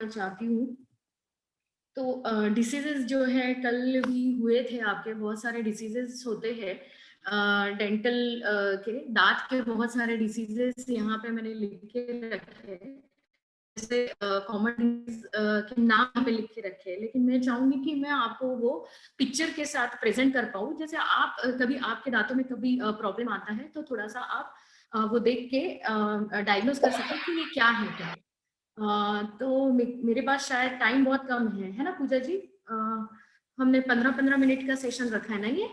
चाहती हूँ। तो डिसीजेस जो है कल भी हुए थे, आपके बहुत सारे डिसीजेस होते हैं डेंटल के, दांत के बहुत सारे डिसीजेस यहाँ पे मैंने लिख के रखे हैं। जैसे कॉमन के नाम यहाँ पे लिख के रखे हैं, लेकिन मैं चाहूंगी कि मैं आपको वो पिक्चर के साथ प्रेजेंट कर पाऊँ। जैसे आप कभी आपके दांतों में कभी प्रॉब्लम आता है तो थोड़ा सा आप वो देख के डायग्नोज कर सके कि ये क्या है क्या। तो मेरे पास शायद टाइम बहुत कम है ना पूजा जी? हमने 15-15 मिनट का सेशन रखा है ना ये?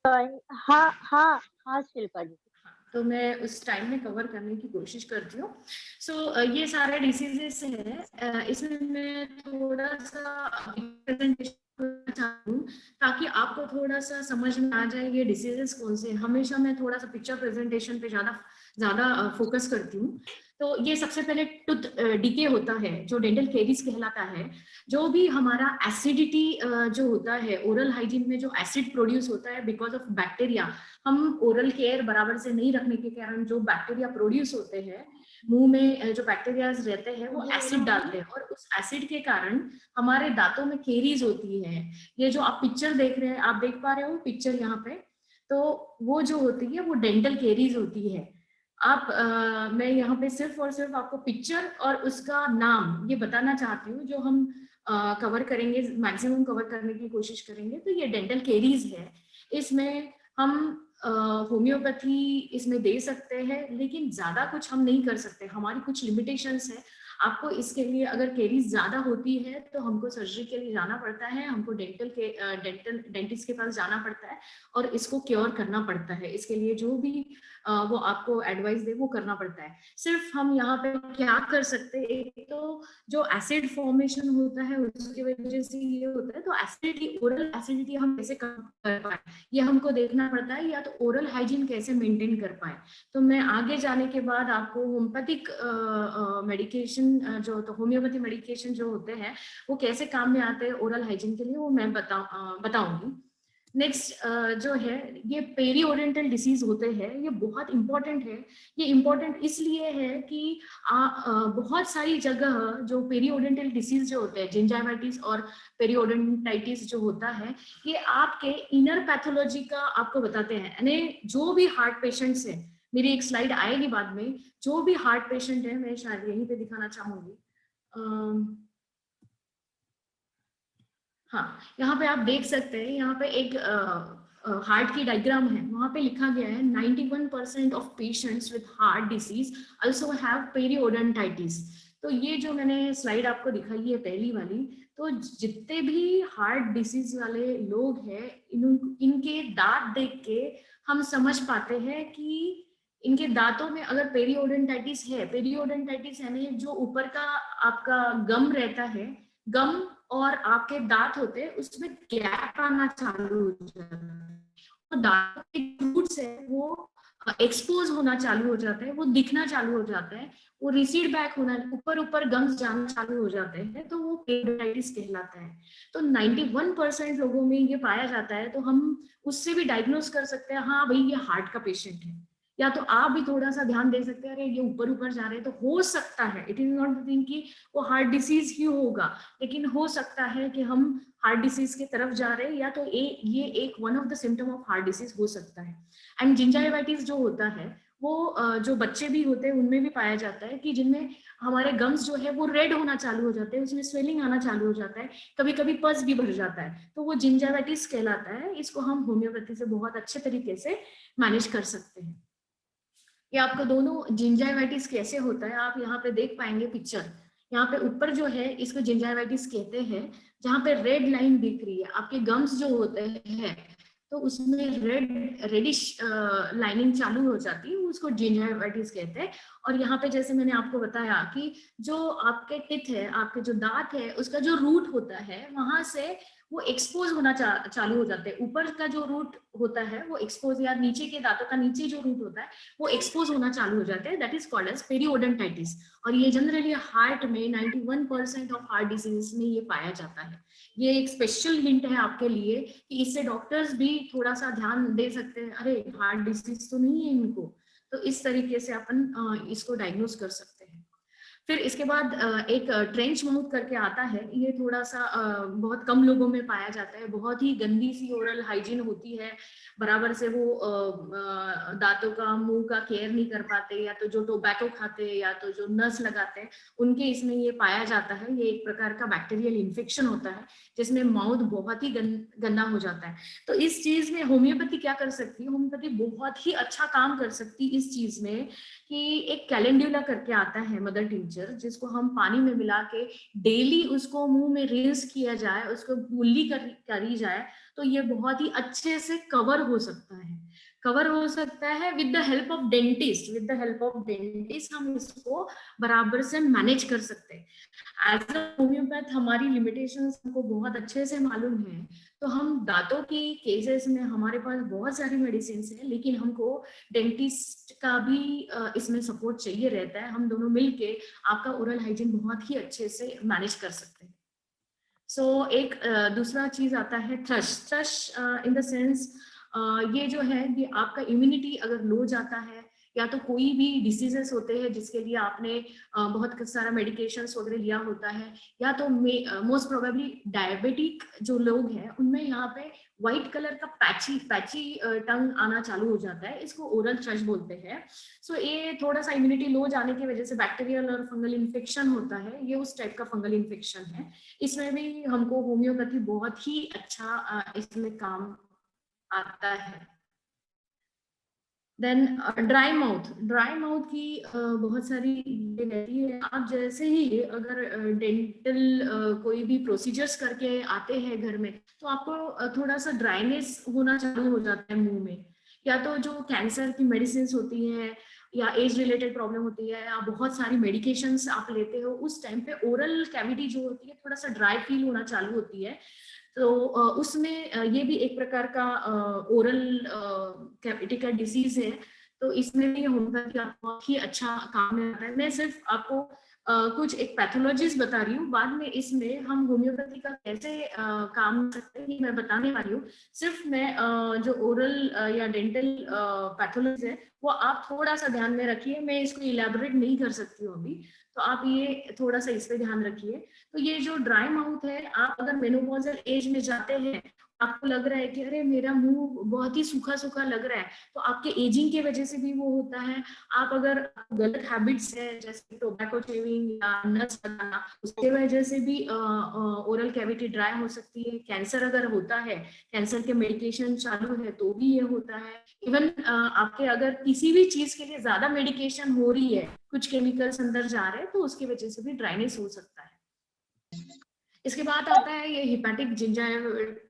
हाँ हाँ हाँ शिल्पा जी। तो मैं उस टाइम में कवर करने की कोशिश करती हूँ। सो ये सारे डिसीजेस है, इसमें मैं थोड़ा सा प्रेजेंटेशन करना चाहती हूँ ताकि आपको थोड़ा सा समझ में आ जाए ये डिसीजेस कौन से। हमेशा मैं थोड़ा सा पिक्चर प्रेजेंटेशन पे ज्यादा ज्यादा फोकस करती हूँ। तो ये सबसे पहले टूथ डीके होता है जो डेंटल केरीज कहलाता है। जो भी हमारा एसिडिटी जो होता है, ओरल हाइजीन में जो एसिड प्रोड्यूस होता है बिकॉज ऑफ बैक्टीरिया, हम ओरल केयर बराबर से नहीं रखने के कारण जो बैक्टीरिया प्रोड्यूस होते हैं, मुंह में जो बैक्टीरिया रहते हैं वो एसिड डालते हैं और उस एसिड के कारण हमारे दांतों में केरीज होती है। ये जो आप पिक्चर देख रहे हैं, आप देख पा रहे हो पिक्चर यहाँ पे, तो वो जो होती है वो डेंटल केरीज होती है। आप मैं यहाँ पे सिर्फ और सिर्फ आपको पिक्चर और उसका नाम ये बताना चाहती हूँ, जो हम कवर करेंगे, मैक्सिमम कवर करने की कोशिश करेंगे। तो ये डेंटल केरीज है। इसमें हम होम्योपैथी इसमें दे सकते हैं, लेकिन ज्यादा कुछ हम नहीं कर सकते, हमारी कुछ लिमिटेशंस है। आपको इसके लिए अगर केरीज ज्यादा होती है तो हमको सर्जरी के लिए जाना पड़ता है, हमको डेंटिस्ट के पास जाना पड़ता है और इसको क्योर करना पड़ता है। इसके लिए जो भी वो आपको एडवाइस दे वो करना पड़ता है। सिर्फ हम यहाँ पे क्या कर सकते हैं, एक तो जो एसिड फॉर्मेशन होता है उसकी वजह से ये होता है, तो एसिडिटी, ओरल एसिडिटी हम कैसे कम कर पाए ये हमको देखना पड़ता है, या तो ओरल हाइजीन कैसे मेंटेन कर पाए। तो मैं आगे जाने के बाद आपको होम्योपैथिक मेडिकेशन जो, तो होम्योपैथी मेडिकेशन जो होते हैं वो कैसे काम में आते हैं ओरल हाइजीन के लिए, वो मैं बताऊंगी। नेक्स्ट जो है ये पेरी ओरिएंटल डिसीज होते हैं, ये बहुत इंपॉर्टेंट है। ये इंपॉर्टेंट इसलिए है कि बहुत सारी जगह जो पेरी ओरिएंटल डिसीज जो होते हैं, जिंजाइवाइटिस और पेरी ओरिएंटाइटिस जो होता है, ये आपके इनर पैथोलॉजी का आपको बताते हैं। यानी जो भी हार्ट पेशेंट्स है, मेरी एक स्लाइड आएगी बाद में, जो भी हार्ट पेशेंट है, मैं शायद यहीं पे दिखाना चाहूंगी। हाँ, यहाँ पे आप देख सकते हैं, यहाँ पे एक हार्ट की डायग्राम है, वहां पे लिखा गया है 91% of patients with heart disease also have periodontitis. तो ये जो मैंने स्लाइड आपको दिखाई है पहली वाली, तो जितने भी हार्ट डिसीज वाले लोग हैं, इनके दांत देख के हम समझ पाते हैं कि इनके दांतों में अगर पेरिओडोंटाइटिस है, पेरिओडोंटाइटिस यानी जो ऊपर का आपका गम रहता है, गम और आपके दांत होते हैं उसमें गैप आना चालू हो जाता है, तो दांत के रूट्स है वो एक्सपोज होना चालू हो जाता है, वो दिखना चालू हो जाता है, वो रिसीड बैक होना, ऊपर ऊपर गम्स जाना चालू हो जाते हैं, तो वो पेरिओडोंटाइटिस कहलाता है। तो 91% लोगों में ये पाया जाता है, तो हम उससे भी डायग्नोज कर सकते हैं, हाँ भाई ये हार्ट का पेशेंट है। या तो आप भी थोड़ा सा ध्यान दे सकते हैं, अरे ये ऊपर ऊपर जा रहे हैं, तो हो सकता है, it is not the thing कि वो हार्ट डिसीज ही होगा, लेकिन हो सकता है कि हम हार्ट डिसीज की तरफ जा रहे हैं, या तो ये एक one of the symptom of heart disease हो सकता है। एंड जिंजाइवाइटिस जो होता है वो जो बच्चे भी होते हैं उनमें भी पाया जाता है, कि जिनमें हमारे गम्स जो है वो रेड होना चालू हो जाते हैं, उसमें स्वेलिंग आना चालू हो जाता है, कभी कभी पस भी भर जाता है, तो वो जिंजाइवाइटिस कहलाता है। इसको हम होम्योपैथी से बहुत अच्छे तरीके से मैनेज कर सकते हैं। ये आपको दोनों जिंजाइवाइटिस कैसे होता है आप यहाँ पे देख पाएंगे पिक्चर। यहाँ पे ऊपर जो है इसको जिंजाइवाइटिस कहते हैं, जहाँ पे रेड लाइन दिख रही है, आपके गम्स जो होते हैं तो उसमें रेडिश लाइनिंग चालू हो जाती है, उसको जिंजाइवाइटिस कहते हैं। और यहाँ पे जैसे मैंने आपको बताया कि जो आपके टिथ है, आपके जो दांत है, उसका जो रूट होता है वहां से वो एक्सपोज होना चालू हो जाते हैं। ऊपर का जो रूट होता है वो एक्सपोज, या नीचे के दांतों का नीचे जो रूट होता है वो एक्सपोज होना चालू हो जाते हैं, दैट इज कॉल्ड एज पेरिओडोंटाइटिस। और ये जनरली हार्ट में 91% ऑफ हार्ट डिजीज में ये पाया जाता है। ये एक स्पेशल हिंट है आपके लिए कि इससे डॉक्टर्स भी थोड़ा सा ध्यान दे सकते हैं, अरे हार्ट डिसीज तो नहीं है इनको, तो इस तरीके से अपन इसको डायग्नोज कर सकते हैं। फिर इसके बाद एक ट्रेंच माउथ करके आता है, ये थोड़ा सा बहुत कम लोगों में पाया जाता है, बहुत ही गंदी सी ओरल हाइजीन होती है, बराबर से वो दांतों का मुंह का केयर नहीं कर पाते, या तो जो टोबैको खाते हैं या तो जो नस लगाते हैं उनके इसमें ये पाया जाता है। ये एक प्रकार का बैक्टीरियल इन्फेक्शन होता है जिसमें माउथ बहुत ही गंदा हो जाता है। तो इस चीज में होम्योपैथी क्या कर सकती है, होम्योपैथी बहुत ही अच्छा काम कर सकती है इस चीज में कि एक कैलेंडुला करके आता है मदर टिंचर, जिसको हम पानी में मिला के डेली उसको मुंह में रिंस किया जाए, उसको कुल्ली करी जाए, तो ये बहुत ही अच्छे से कवर हो सकता है। कवर हो सकता है with the help of dentist, with the help of dentist हम इसको बराबर से मैनेज कर सकते हैं। एज अ होम्योपैथ हमारी लिमिटेशंस हमको बहुत अच्छे से मालूम है, तो हम दांतों की केसेस में हमारे पास बहुत सारी मेडिसिन है, लेकिन हमको डेंटिस्ट का भी इसमें सपोर्ट चाहिए रहता है। हम दोनों मिलके आपका ओरल हाइजीन बहुत ही अच्छे से मैनेज कर सकते हैं। एक दूसरा चीज आता है thrust. Thrust in the sense ये जो है ये आपका इम्यूनिटी अगर लो जाता है, या तो कोई भी डिसीजेस होते हैं जिसके लिए आपने बहुत सारा मेडिकेशंस वगैरह लिया होता है, या तो मोस्ट प्रोबेबली डायबिटिक जो लोग हैं उनमें यहाँ पे व्हाइट कलर का पैची पैची टंग आना चालू हो जाता है, इसको ओरल थ्रश बोलते हैं। ये थोड़ा सा इम्यूनिटी लो जाने की वजह से बैक्टीरियल और फंगल इन्फेक्शन होता है, ये उस टाइप का फंगल इन्फेक्शन है। इसमें भी हमको होम्योपैथी बहुत ही अच्छा इसमें काम आता है। Then dry mouth. Dry mouth की बहुत सारी ये रहती है। आप जैसे ही अगर डेंटल कोई भी प्रोसीजर्स करके आते हैं घर में, तो आपको थोड़ा सा ड्राइनेस होना चालू हो जाता है मुंह में, या तो जो कैंसर की मेडिसिन होती है या एज रिलेटेड प्रॉब्लम होती है या बहुत सारी मेडिकेशंस आप लेते हो, उस टाइम पे ओरल कैविटी जो होती है थोड़ा सा ड्राई फील होना चालू होती है। तो उसमें ये भी एक प्रकार का ओरल कैविटी का डिसीज है। तो इसमें भी होम्योपैथी बहुत ही अच्छा काम में आता है। मैं सिर्फ आपको कुछ एक पैथोलॉजीज बता रही हूँ, बाद में इसमें हम होम्योपैथी का कैसे काम कर सकते हैं ये मैं बताने वाली हूँ। सिर्फ मैं जो ओरल या डेंटल पैथोलॉजी है वो आप थोड़ा सा ध्यान में रखिए, मैं इसको इलेबोरेट नहीं कर सकती हूँ अभी, तो आप ये थोड़ा सा इस पे ध्यान रखिए। तो ये जो ड्राई माउथ है, आप अगर मेनोपॉजल एज में जाते हैं, आपको लग रहा है कि अरे मेरा मुंह बहुत ही सूखा सूखा लग रहा है, तो आपके एजिंग की वजह से भी वो होता है। आप अगर गलत हैबिट्स है जैसे टोबैको चेविंग या नट्स लगाना, उसके वजह से भी ओरल कैविटी ड्राई हो सकती है। कैंसर अगर होता है, कैंसर के मेडिकेशन चालू है तो भी ये होता है। इवन आपके अगर किसी भी चीज के लिए ज्यादा मेडिकेशन हो रही है, कुछ केमिकल्स अंदर जा रहे हैं, तो उसकी वजह से भी ड्राइनेस हो सकता है। इसके बाद आता है ये हिपैटिक जिंजाइटिस।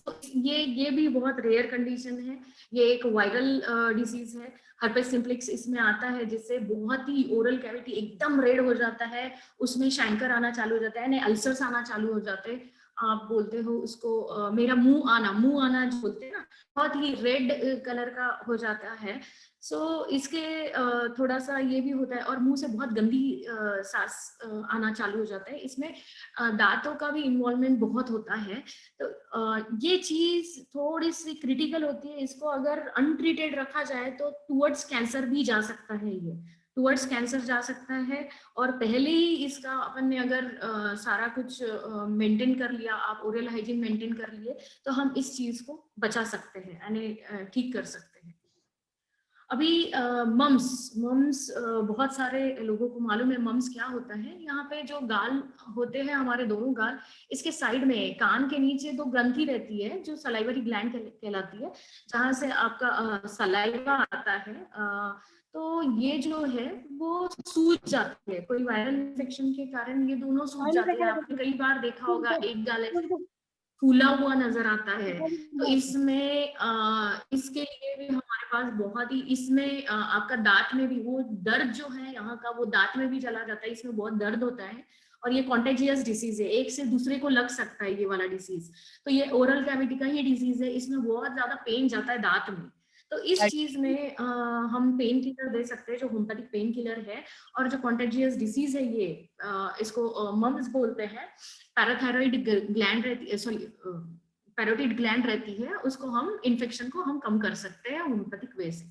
तो ये भी बहुत रेयर कंडीशन है, ये एक वायरल डिसीज है। हर्पेस सिम्प्लेक्स इसमें आता है, जिससे बहुत ही ओरल कैविटी एकदम रेड हो जाता है, उसमें शैंकर आना चालू हो जाता है, यानी अल्सर्स आना चालू हो जाते हैं। आप बोलते हो उसको मेरा मुंह आना जो बोलते हैं ना, बहुत ही रेड कलर का हो जाता है। इसके थोड़ा सा ये भी होता है, और मुंह से बहुत गंदी सांस आना चालू हो जाता है। इसमें दांतों का भी इन्वॉल्वमेंट बहुत होता है। तो ये चीज थोड़ी सी क्रिटिकल होती है, इसको अगर अनट्रीटेड रखा जाए तो टुवर्ड्स कैंसर भी जा सकता है, ये टुवर्ड्स कैंसर जा सकता है। और पहले ही इसका अपन ने अगर सारा कुछ मेंटेन कर लिया, आप ओरल हाइजीन मेंटेन कर लिए, तो हम इस चीज को बचा सकते हैं, यानी ठीक कर सकते हैं। अभी मम्स बहुत सारे लोगों को मालूम है मम्स क्या होता है। यहाँ पे जो गाल होते हैं, हमारे दोनों गाल, इसके साइड में कान के नीचे दो ग्रंथि रहती है जो सलाइवरी ग्लैंड कहलाती है, जहाँ से आपका सलाइवा आता है। तो ये जो है वो सूज जाती है, कोई वायरल इन्फेक्शन के कारण ये दोनों सूज जाते हैं। आपने कई बार देखा होगा एक गाल ऐसे फूला हुआ नजर आता है। तो इसमें इसके लिए भी हमारे पास बहुत ही, इसमें आपका दांत में भी वो दर्द जो है यहाँ का, वो दांत में भी चला जाता है, इसमें बहुत दर्द होता है। और ये कॉन्टेजियस डिसीज है, एक से दूसरे को लग सकता है ये वाला डिसीज। तो ये ओरल कैविटी का ही डिसीज है, इसमें बहुत ज्यादा पेन जाता है दांत में। तो इस चीज में हम पेन किलर दे सकते हैं जो होम्योपैथिक पेन किलर है। और जो कॉन्टेजियस डिसीज है ये इसको मम्स बोलते हैं। पैराथायरॉइड ग्लैंड रहती है, सॉरी पैरोटिड ग्लैंड रहती है, उसको हम इन्फेक्शन को हम कम कर सकते हैं होम्योपैथिक वे से।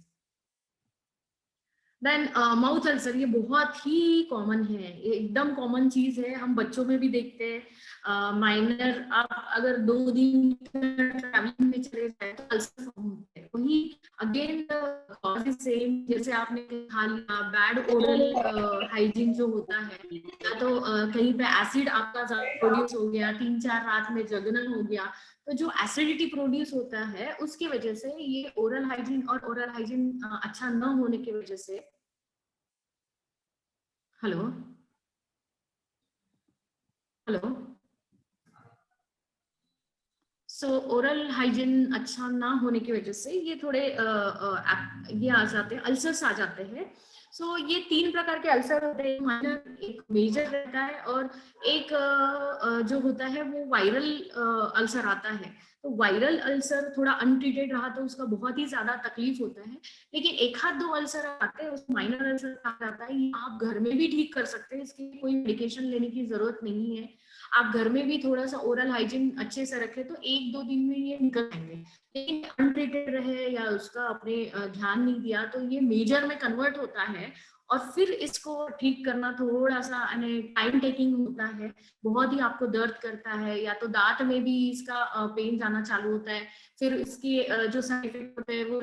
देन माउथ अल्सर, ये बहुत ही कॉमन है, ये एकदम कॉमन चीज है, हम बच्चों में भी देखते हैं। माइनर, आप अगर 2 दिन ट्रैवलिंग में चले जाए तो अल्सर फॉर्म होते हैं। वही अगेन कॉज इज सेम, जैसे आपने खा लिया, बैड ओरल हाइजीन जो होता है, या तो कहीं पे एसिड आपका प्रोड्यूस हो गया, 3-4 रात में जगना हो गया, तो जो एसिडिटी प्रोड्यूस होता है उसकी वजह से ये ओरल हाइजीन, और ओरल हाइजीन अच्छा न होने की वजह से, हेलो हेलो, सो ओरल हाइजीन अच्छा ना होने की वजह से ये थोड़े ये आ जाते हैं, अल्सर्स आ जाते हैं। सो ये 3 प्रकार के अल्सर होते हैं, माइनर, एक मेजर रहता है, और एक जो होता है वो वायरल अल्सर आता है। तो वायरल अल्सर थोड़ा अनट्रीटेड रहा तो उसका बहुत ही ज्यादा तकलीफ होता है, लेकिन एक हाथ 2 अल्सर आते हैं उसको माइनर अल्सर कहा जाता है। ये आप घर में भी ठीक कर सकते हैं, इसकी कोई मेडिकेशन लेने की जरूरत नहीं है। आप घर में भी थोड़ा सा ओरल हाइजीन अच्छे से रखें तो 1-2 दिन में ये निकल जाएंगे। लेकिन अनट्रीटेड रहे या उसका आपने ध्यान नहीं दिया तो ये मेजर में कन्वर्ट होता है, और फिर इसको ठीक करना थोड़ा सा टाइम टेकिंग होता है, बहुत ही आपको दर्द करता है, या तो दांत में भी इसका पेन जाना चालू होता है, फिर इसके जो साइड इफेक्ट होते हैं वो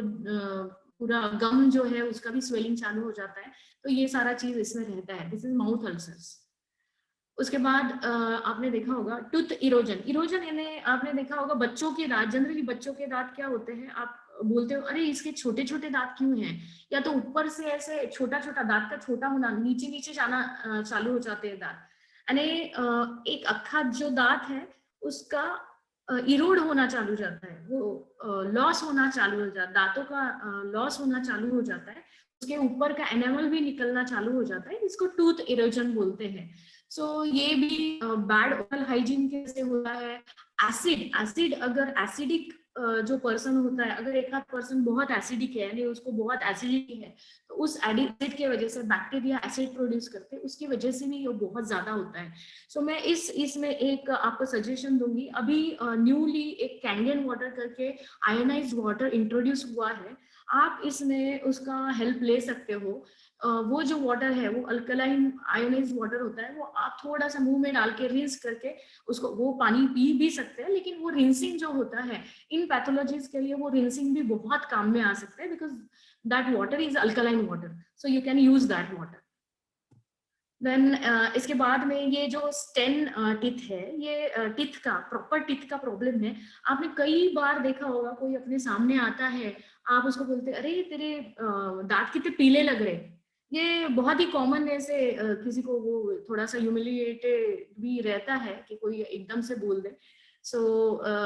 पूरा गम जो है उसका भी स्वेलिंग चालू हो जाता है। तो ये सारा चीज इसमें रहता है। This is mouth ulcers. उसके बाद आपने देखा होगा टूथ इरोजन। इरोजन यानी आपने देखा होगा बच्चों के दांत, जनरली बच्चों के दांत क्या होते हैं, आप बोलते हो अरे इसके छोटे छोटे दांत क्यों हैं, या तो ऊपर से ऐसे छोटा छोटा दांत का छोटा होना, नीचे नीचे जाना चालू हो जाते हैं दांत, यानी एक अक्खा जो दांत है उसका इरोड होना चालू हो जाता है, वो लॉस होना चालू हो जाता है, दांतों का लॉस होना चालू हो जाता है, उसके ऊपर का एनामल भी निकलना चालू हो जाता है, इसको टूथ इरोजन बोलते हैं। सो ये भी बैड ओरल हाइजीन के से होता है। एसिड अगर एसिडिक जो पर्सन होता है, अगर एक आध पर्सन बहुत एसिडिक है यानी उसको बहुत एसिडिटी है, तो उस एसिड की वजह से बैक्टीरिया एसिड प्रोड्यूस करते हैं, उसकी वजह से भी ये बहुत ज्यादा होता है। सो मैं इसमें एक आपको सजेशन दूंगी, अभी न्यूली एक कैंडियन वाटर करके आयोनाइज्ड वाटर इंट्रोड्यूस हुआ है, आप इसमें उसका हेल्प ले सकते हो। वो जो वाटर है वो अल्कलाइन आयोनाइज्ड वाटर होता है, वो आप थोड़ा सा मुंह में डाल के रिंस करके उसको, वो पानी पी भी सकते हैं, लेकिन वो रिंसिंग जो होता है इन पैथोलॉजीज के लिए वो रिंसिंग भी बहुत काम में आ सकता है, because that water is alkaline water, so you can use that water. Then इसके बाद में ये जो स्टेन टिथ है, ये टिथ का प्रॉपर टिथ का प्रॉब्लम है। आपने कई बार देखा होगा कोई अपने सामने आता है, आप उसको बोलते अरे तेरे दांत कितने पीले लग रहे। ये बहुत ही कॉमन ऐसे किसी को वो थोड़ा सा ह्यूमिलिएटेड भी रहता है कि कोई एकदम से बोल दे। सो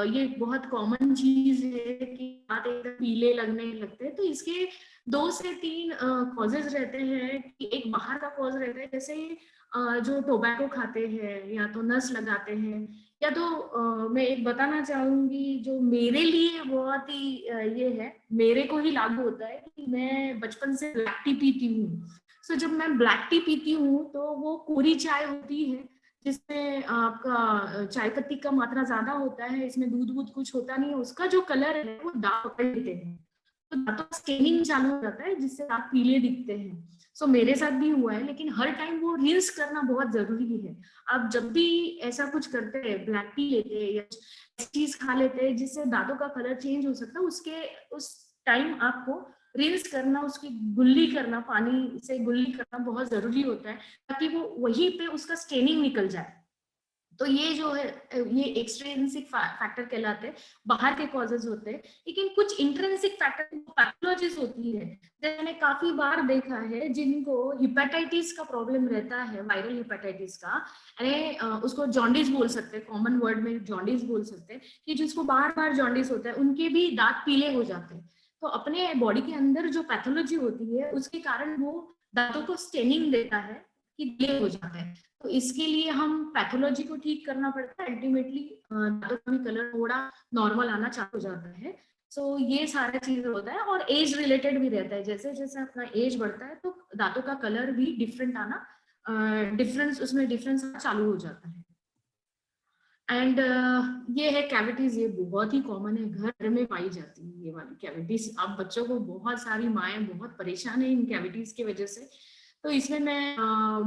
ये बहुत कॉमन चीज है कि दांत एकदम पीले लगने लगते हैं। तो इसके 2 से 3 कॉजेज रहते हैं कि एक बाहर का कॉज रहता है, जैसे जो टोबैको खाते हैं या तो नस लगाते हैं, या तो मैं एक बताना चाहूंगी जो मेरे लिए बहुत ही ये है, मेरे को ही लागू होता है कि मैं बचपन से ब्लैक टी पीती हूँ। सो जब मैं ब्लैक टी पीती हूँ तो वो कोरी चाय होती है जिसमें आपका चाय पत्ती का मात्रा ज्यादा होता है, इसमें दूध वूध कुछ होता नहीं है, उसका जो कलर है वो दांत पकड़ लेते हैं, तो दांतों का स्टेनिंग चालू हो जाता है जिससे दांत पीले दिखते हैं। सो मेरे साथ भी हुआ है, लेकिन हर टाइम वो रिंस करना बहुत जरूरी है। आप जब भी ऐसा कुछ करते हैं, ब्लैक टी लेते हैं या चीज खा लेते हैं जिससे दांतों का कलर चेंज हो सकता है, उसके उस टाइम आपको रिंस करना, उसकी गुल्ली करना, पानी से गुल्ली करना बहुत जरूरी होता है, ताकि वो वहीं पे उसका स्टेनिंग निकल जाए। तो ये जो है ये एक्सट्रिंसिक फैक्टर कहलाते हैं, बाहर के कॉजेज होते हैं। लेकिन कुछ इंट्रिंसिक फैक्टर पैथोलॉजीज होती है, जैसे मैंने काफी बार देखा है जिनको हिपेटाइटिस का प्रॉब्लम रहता है, वायरल हिपेटाइटिस का, यानी उसको जॉन्डिस बोल सकते हैं, कॉमन वर्ड में जॉन्डिस बोल सकते हैं, कि जिसको बार बार जॉन्डिस होता है उनके भी दांत पीले हो जाते हैं। तो अपने बॉडी के अंदर जो पैथोलॉजी होती है उसके कारण वो दांतों को स्टेनिंग देता है कि पीले हो जाता है। तो इसके लिए हम पैथोलॉजी को ठीक करना पड़ता है, अल्टीमेटली दांतों का भी कलर थोड़ा नॉर्मल आना चालू हो जाता है। सो ये सारा चीज होता है, और एज रिलेटेड भी रहता है, जैसे जैसे अपना एज बढ़ता है तो दांतों का कलर भी डिफरेंट आना, डिफरेंस उसमें डिफरेंस चालू हो जाता है। एंड ये है कैविटीज, ये बहुत ही कॉमन है, घर में पाई जाती है ये वाली कैविटीज। अब बच्चों को बहुत सारी माएँ बहुत परेशान है इन कैविटीज की वजह से। तो इसमें मैं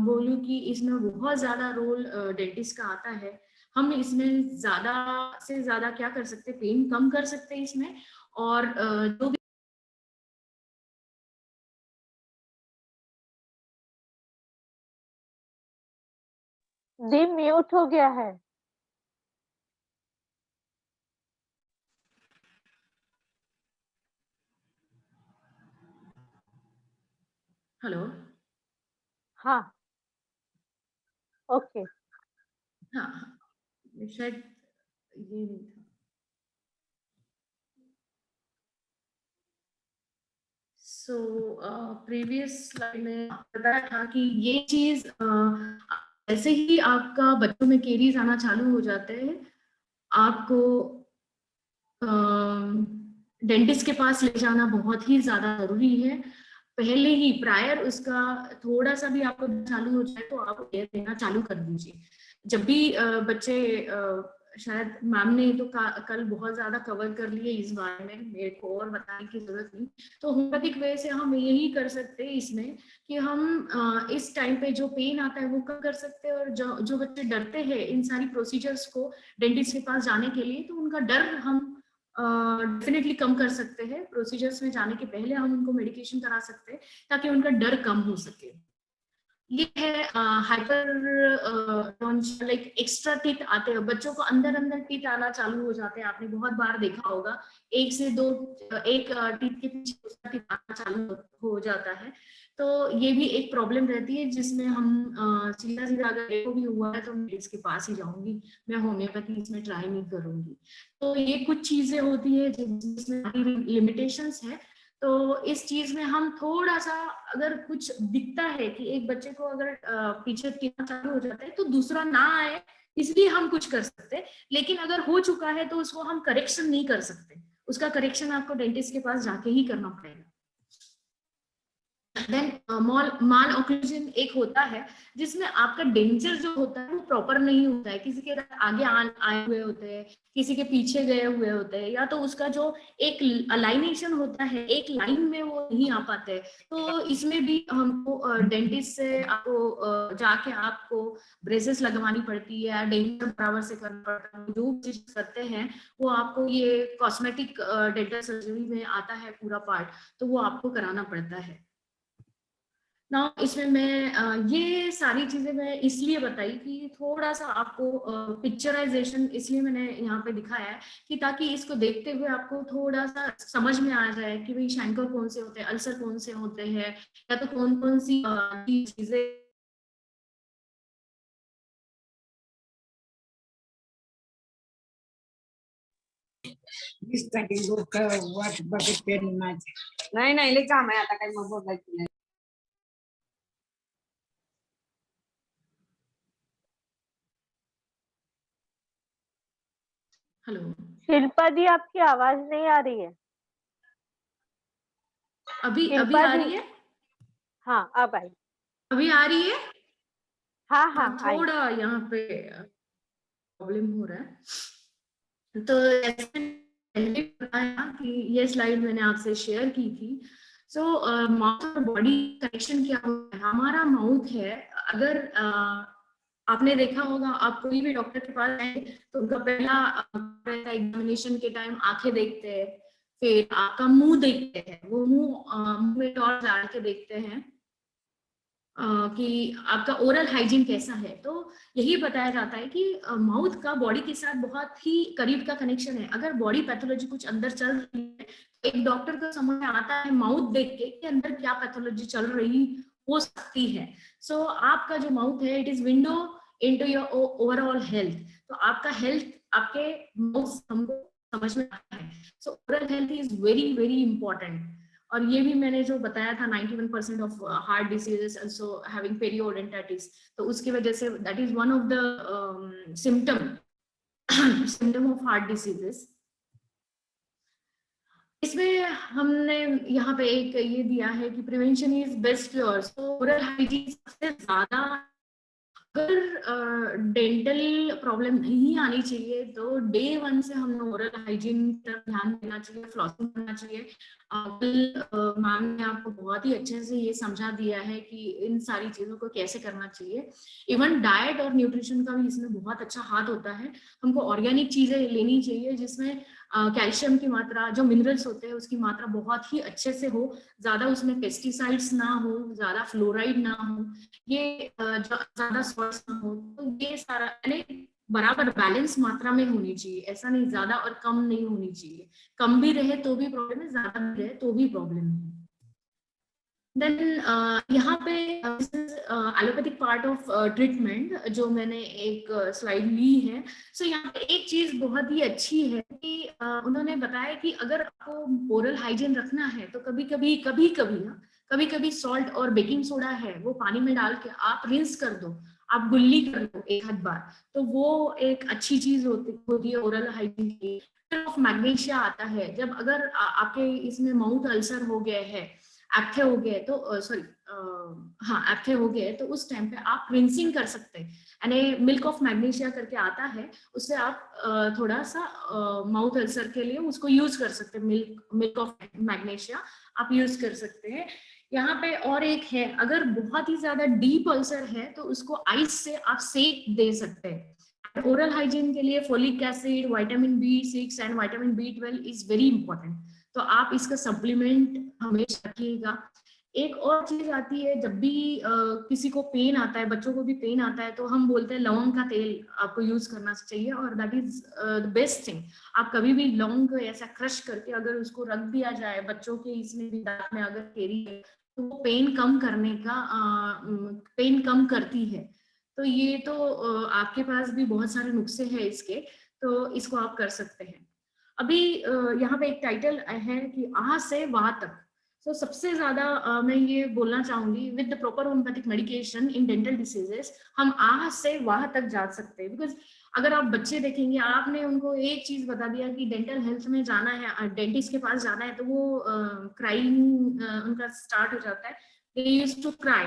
बोलूँ कि इसमें बहुत ज्यादा रोल डेंटिस्ट का आता है। हम इसमें ज्यादा से ज्यादा क्या कर सकते हैं, पेन कम कर सकते हैं इसमें, और जो भी दी म्यूट हो गया है। हेलो। हाँ, ओके। हाँ हाँ, शायद ये नहीं था। सो प्रीवियस स्लाइड में बताया था कि ये चीज ऐसे ही आपका बच्चों में केरीज आना चालू हो जाते हैं, आपको डेंटिस्ट के पास ले जाना बहुत ही ज्यादा जरूरी है। पहले ही प्रायर उसका थोड़ा सा भी आपको चालू हो जाए तो आप केयर देना चालू कर दीजिए। जब भी बच्चे शायद मैम ने तो कल बहुत ज्यादा कवर कर लिए इस बारे में, मेरे को और बताने की जरूरत नहीं। तो होम्योपैथिक वे से हम यही कर सकते हैं इसमें कि हम इस टाइम पे जो पेन आता है वो कम कर सकते हैं, और जो जो बच्चे डरते हैं इन सारी प्रोसीजर्स को डेंटिस्ट के पास जाने के लिए, तो उनका डर हम डेफिनेटली कम कर सकते हैं। प्रोसीजर्स में जाने के पहले हम उनको मेडिकेशन करा सकते हैं ताकि उनका डर कम हो सके। ये है हाइपर लाइक एक्स्ट्रा टीथ आते हैं बच्चों को, अंदर अंदर टीथ आना चालू हो जाते हैं, आपने बहुत बार देखा होगा, एक से दो, एक टीथ के पीछे दूसरा टीथ आना चालू हो जाता है। तो ये भी एक प्रॉब्लम रहती है जिसमें हम सीधा सीधा अगर देखो भी हुआ है तो मैं इसके पास ही जाऊंगी, मैं होम्योपैथी इसमें ट्राई नहीं करूंगी। तो ये कुछ चीजें होती है जिसमें लिमिटेशंस है। तो इस चीज में हम थोड़ा सा, अगर कुछ दिखता है कि एक बच्चे को अगर पीछे टीना चालू हो जाता है तो दूसरा ना आए, इसलिए हम कुछ कर सकते हैं। लेकिन अगर हो चुका है तो उसको हम करेक्शन नहीं कर सकते, उसका करेक्शन आपको डेंटिस्ट के पास जाके ही करना पड़ेगा। देन माल ऑक्लूजन एक होता है जिसमें आपका डेंचर जो होता है वो प्रॉपर नहीं होता है, किसी के आगे आए हुए होते हैं, किसी के पीछे गए हुए होते हैं, या तो उसका जो एक अलाइनेशन होता है एक लाइन में वो नहीं आ पाते। तो इसमें भी हमको डेंटिस्ट से आपको जाके आपको ब्रेसेस लगवानी पड़ती है, डेंचर बराबर से करना पड़ता है, जो चीज करते हैं वो आपको ये कॉस्मेटिक डेंटल सर्जरी में आता है पूरा पार्ट, तो वो आपको कराना पड़ता है ना। इसमें मैं ये सारी चीजें मैं इसलिए बताई कि थोड़ा सा आपको पिक्चराइजेशन इसलिए मैंने यहाँ पे दिखाया है कि ताकि इसको देखते हुए आपको थोड़ा सा समझ में आ जाए कि भाई शैंकर कौन से होते हैं, अल्सर कौन से होते हैं, या तो कौन कौन सी चीजें। नाही नाही लय काम आहे आता, काही मग बोलायचं नाही. हेलो शिल्पा जी, आपकी आवाज नहीं आ रही है। अभी शिल्पा आ जी, रही है? हाँ अब आई। अभी आ रही है? हाँ हाँ आई। थोड़ा यहाँ पे प्रॉब्लम हो रहा है। तो जैसे पहले बताया कि ये स्लाइड मैंने आपसे शेयर की थी। सो माउथ और बॉडी कनेक्शन क्या होता है, हमारा माउथ है, अगर आपने देखा होगा, आप कोई भी डॉक्टर के पास जाएंगे तो उनका पहला एग्जामिनेशन के टाइम आंखें देखते हैं, फिर आपका मुंह देखते हैं, वो मुंह में टॉर्च डाल के देखते हैं कि आपका ओरल हाइजीन कैसा है। तो यही बताया जाता है कि माउथ का बॉडी के साथ बहुत ही करीब का कनेक्शन है। अगर बॉडी पैथोलॉजी कुछ अंदर चल रही है तो एक डॉक्टर को समझ में आता है माउथ देख के कि अंदर क्या पैथोलॉजी चल रही हो सकती है। सो आपका जो माउथ है, it is window into your overall health. तो आपका हेल्थ आपके माउथ हमको समझ में आता है। So oral health is very very important. और ये भी मैंने जो बताया था 91% of heart diseases also having periodontitis, तो उसकी वजह से that is one of the symptom of heart diseases. इसमें हमने यहाँ पे एक ये दिया है कि prevention is best cure. So oral hygiene सबसे ज्यादा, अगर डेंटल प्रॉब्लम नहीं आनी चाहिए तो डे 1 से हमें ओरल हाइजीन पर ध्यान देना चाहिए, फ्लॉसिंग करना चाहिए। मैम ने आपको बहुत ही अच्छे से ये समझा दिया है कि इन सारी चीजों को कैसे करना चाहिए। इवन डाइट और न्यूट्रिशन का भी इसमें बहुत अच्छा हाथ होता है। हमको ऑर्गेनिक चीजें लेनी चाहिए जिसमें कैल्शियम की मात्रा, जो मिनरल्स होते हैं उसकी मात्रा बहुत ही अच्छे से हो, ज्यादा उसमें पेस्टिसाइड्स ना हो, ज्यादा फ्लोराइड ना हो, ये ज्यादा सॉल्ट ना हो, तो ये सारा यानी बराबर बैलेंस मात्रा में होनी चाहिए। ऐसा नहीं ज्यादा और कम नहीं होनी चाहिए, कम भी रहे तो भी प्रॉब्लम है, ज्यादा भी रहे तो भी प्रॉब्लम है। देन यहाँ पे एलोपैथिक पार्ट ऑफ ट्रीटमेंट जो मैंने एक स्लाइड ली है। सो यहाँ पे एक चीज बहुत ही अच्छी है कि उन्होंने बताया कि अगर आपको ओरल हाइजीन रखना है तो कभी कभी सॉल्ट और बेकिंग सोडा है वो पानी में डाल के आप रिंस कर दो, आप गुल्ली कर लो एक आध बार, तो वो एक अच्छी चीज होती है ओरल हाइजीन की। ऑफ मैग्नीशिया आता है जब अगर आपके इसमें माउथ अल्सर हो गए है, एप्थे हो गए तो सॉरी एप्थे हो गए तो उस टाइम पे आप रिंसिंग कर सकते हैं। यानी मिल्क ऑफ मैग्नीशिया करके आता है, उससे आप थोड़ा सा माउथ अल्सर के लिए उसको यूज कर सकते हैं। मिल्क ऑफ मैग्नीशिया आप यूज कर सकते हैं। यहाँ पे और एक है, अगर बहुत ही ज्यादा डीप अल्सर है तो उसको आइस से आप सेक दे सकते हैं। ओरल हाइजीन के लिए folic acid, vitamin B6 and vitamin B12 is very important, तो आप इसका सप्लीमेंट हमेशा रखिएगा। एक और चीज आती है, जब भी किसी को पेन आता है, बच्चों को भी पेन आता है, तो हम बोलते हैं लौंग का तेल आपको यूज करना चाहिए, और that is the best thing. आप कभी भी लौंग को ऐसा क्रश करके अगर उसको रख दिया जाए बच्चों के इसमें भी दांत में अगर केरी है तो वो पेन कम करने का पेन कम करती है। तो ये तो आपके पास भी बहुत सारे नुस्खे हैं इसके, तो इसको आप कर सकते हैं। अभी यहाँ पे एक टाइटल है कि आ से वाह तक। तो सबसे ज्यादा मैं ये बोलना चाहूंगी, with the proper homeopathic medication in dental diseases हम आ से वाह तक जा सकते हैं। बिकॉज अगर आप बच्चे देखेंगे, आपने उनको एक चीज बता दिया कि डेंटल हेल्थ में जाना है, डेंटिस्ट के पास जाना है, तो वो क्राइंग उनका स्टार्ट हो जाता है। They used to cry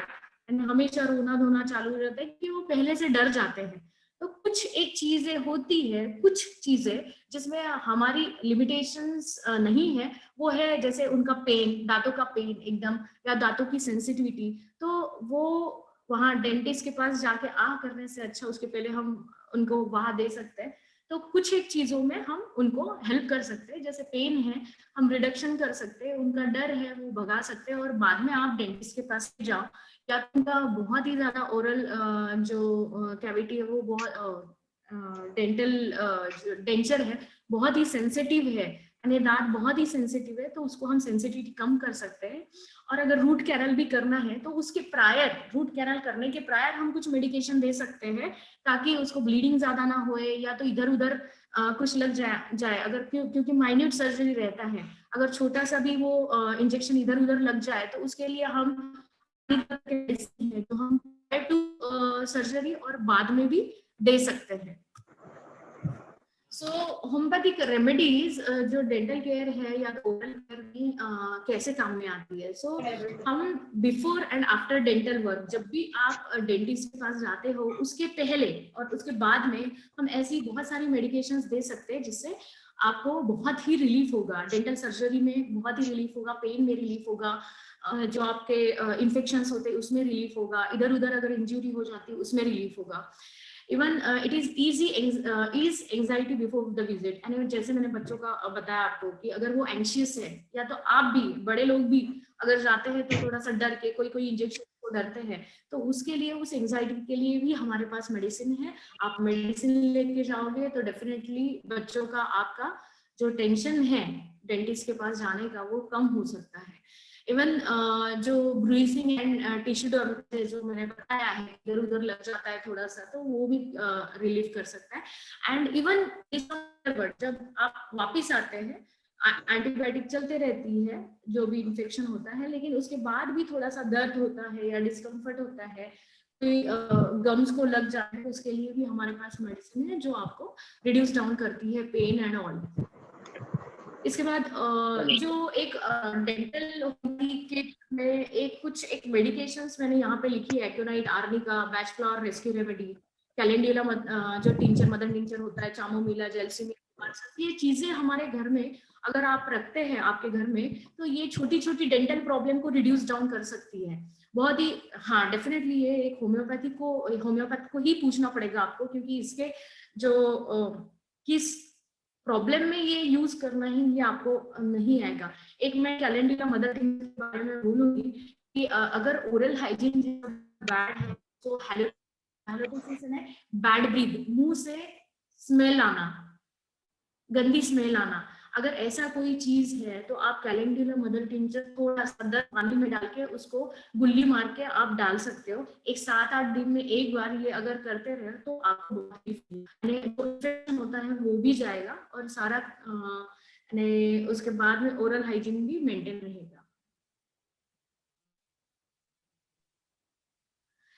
and हमेशा रोना धोना चालू हो जाता है कि वो पहले से डर जाते हैं। तो कुछ एक चीजें होती है, कुछ चीजें जिसमें हमारी लिमिटेशंस नहीं है, वो है जैसे उनका पेन, दांतों का पेन एकदम, या दांतों की सेंसिटिविटी। तो वो वहाँ डेंटिस्ट के पास जाके करने से अच्छा उसके पहले हम उनको वहाँ दे सकते हैं। तो कुछ एक चीजों में हम उनको हेल्प कर सकते हैं, जैसे पेन है हम रिडक्शन कर सकते हैं, उनका डर है वो भगा सकते हैं, और बाद में आप डेंटिस्ट के पास जाओ। या उनका बहुत ही ज्यादा ओरल जो कैविटी है वो बहुत डेंचर है, बहुत ही सेंसिटिव है, यानी दांत बहुत ही सेंसिटिव है, तो उसको हम सेंसिटिविटी कम कर सकते हैं। और अगर रूट कैनल भी करना है तो उसके प्रायर, रूट कैनल करने के प्रायर हम कुछ मेडिकेशन दे सकते हैं, ताकि उसको ब्लीडिंग ज्यादा ना होए, या तो इधर उधर कुछ लग जाए अगर, क्योंकि माइन्यूट सर्जरी रहता है, अगर छोटा सा भी वो इंजेक्शन इधर उधर लग जाए तो उसके लिए हम तो हम सर्जरी और बाद में भी दे सकते हैं। सो होम्योपैथिक रेमेडीज जो डेंटल केयर है या ओरल केयर में कैसे काम में आती है। सो हम before and after dental work, जब भी आप डेंटिस्ट के पास जाते हो उसके पहले और उसके बाद में हम ऐसी बहुत सारी मेडिकेशंस दे सकते हैं जिससे आपको बहुत ही रिलीफ होगा। डेंटल सर्जरी में बहुत ही रिलीफ होगा, पेन में रिलीफ होगा, जो आपके इन्फेक्शंस होते हैं उसमें रिलीफ होगा, इधर उधर अगर इंजरी हो जाती है उसमें रिलीफ होगा। Even it is ease anxiety before the visit. And जैसे मैंने बच्चों का बताया आपको कि अगर वो एंशियस है, या तो आप भी, बड़े लोग भी अगर जाते हैं तो थोड़ा सा डर के, कोई इंजेक्शन को डरते हैं, तो उसके लिए, उस एंजाइटी के लिए भी हमारे पास मेडिसिन है। आप मेडिसिन लेके जाओगे तो डेफिनेटली बच्चों का, आपका जो टेंशन है डेंटिस्ट के पास जाने का वो कम हो सकता है। इवन जो ब्रूइसिंग एंड टिश्यू डैमेज जो मैंने बताया है, इधर उधर लग जाता है थोड़ा सा, तो वो भी रिलीफ कर सकता है। एंड इवन जब आप वापिस आते हैं, एंटीबायोटिक चलते रहती है जो भी इन्फेक्शन होता है, लेकिन उसके बाद भी थोड़ा सा दर्द होता है या डिस्कम्फर्ट होता है, गम्स को लग जाता है, उसके लिए भी हमारे पास मेडिसिन है जो आपको रिड्यूस डाउन करती है पेन एंड ऑल। इसके बाद जो एक डेंटल किट में एक मेडिकेशंस मैंने यहाँ पे लिखी है, aconite, arnica, Bach flower rescue remedy, calendula जो टिंचर, मदर टिंचर होता है, चामोमिला, जेलसिमिला, ये चीजें हमारे घर में अगर आप रखते हैं आपके घर में, तो ये छोटी छोटी डेंटल प्रॉब्लम को रिड्यूस डाउन कर सकती है बहुत ही। हाँ, डेफिनेटली ये एक होम्योपैथ को ही पूछना पड़ेगा आपको, क्योंकि इसके जो किस प्रॉब्लम में ये यूज करना है ये आपको नहीं आएगा। एक मैं कैलेंडुला मदर टिंचर के बारे में बोलूंगी कि अगर ओरल हाइजीन बैड है तो हैलोटिसिस है, बैड ब्रीथ, मुंह से स्मेल आना, गंदी स्मेल आना, अगर ऐसा कोई चीज है तो आप कैलेंडुला मदर टिंचर थोड़ा सा पानी में डाल के उसको गुल्ली मार के आप डाल सकते हो। एक 7-8 दिन में एक बार ये अगर करते रहे तो आपको बहुत ही इन्फेक्शन होता है वो भी जाएगा और सारा उसके बाद में ओरल हाइजीन भी मेंटेन रहेगा।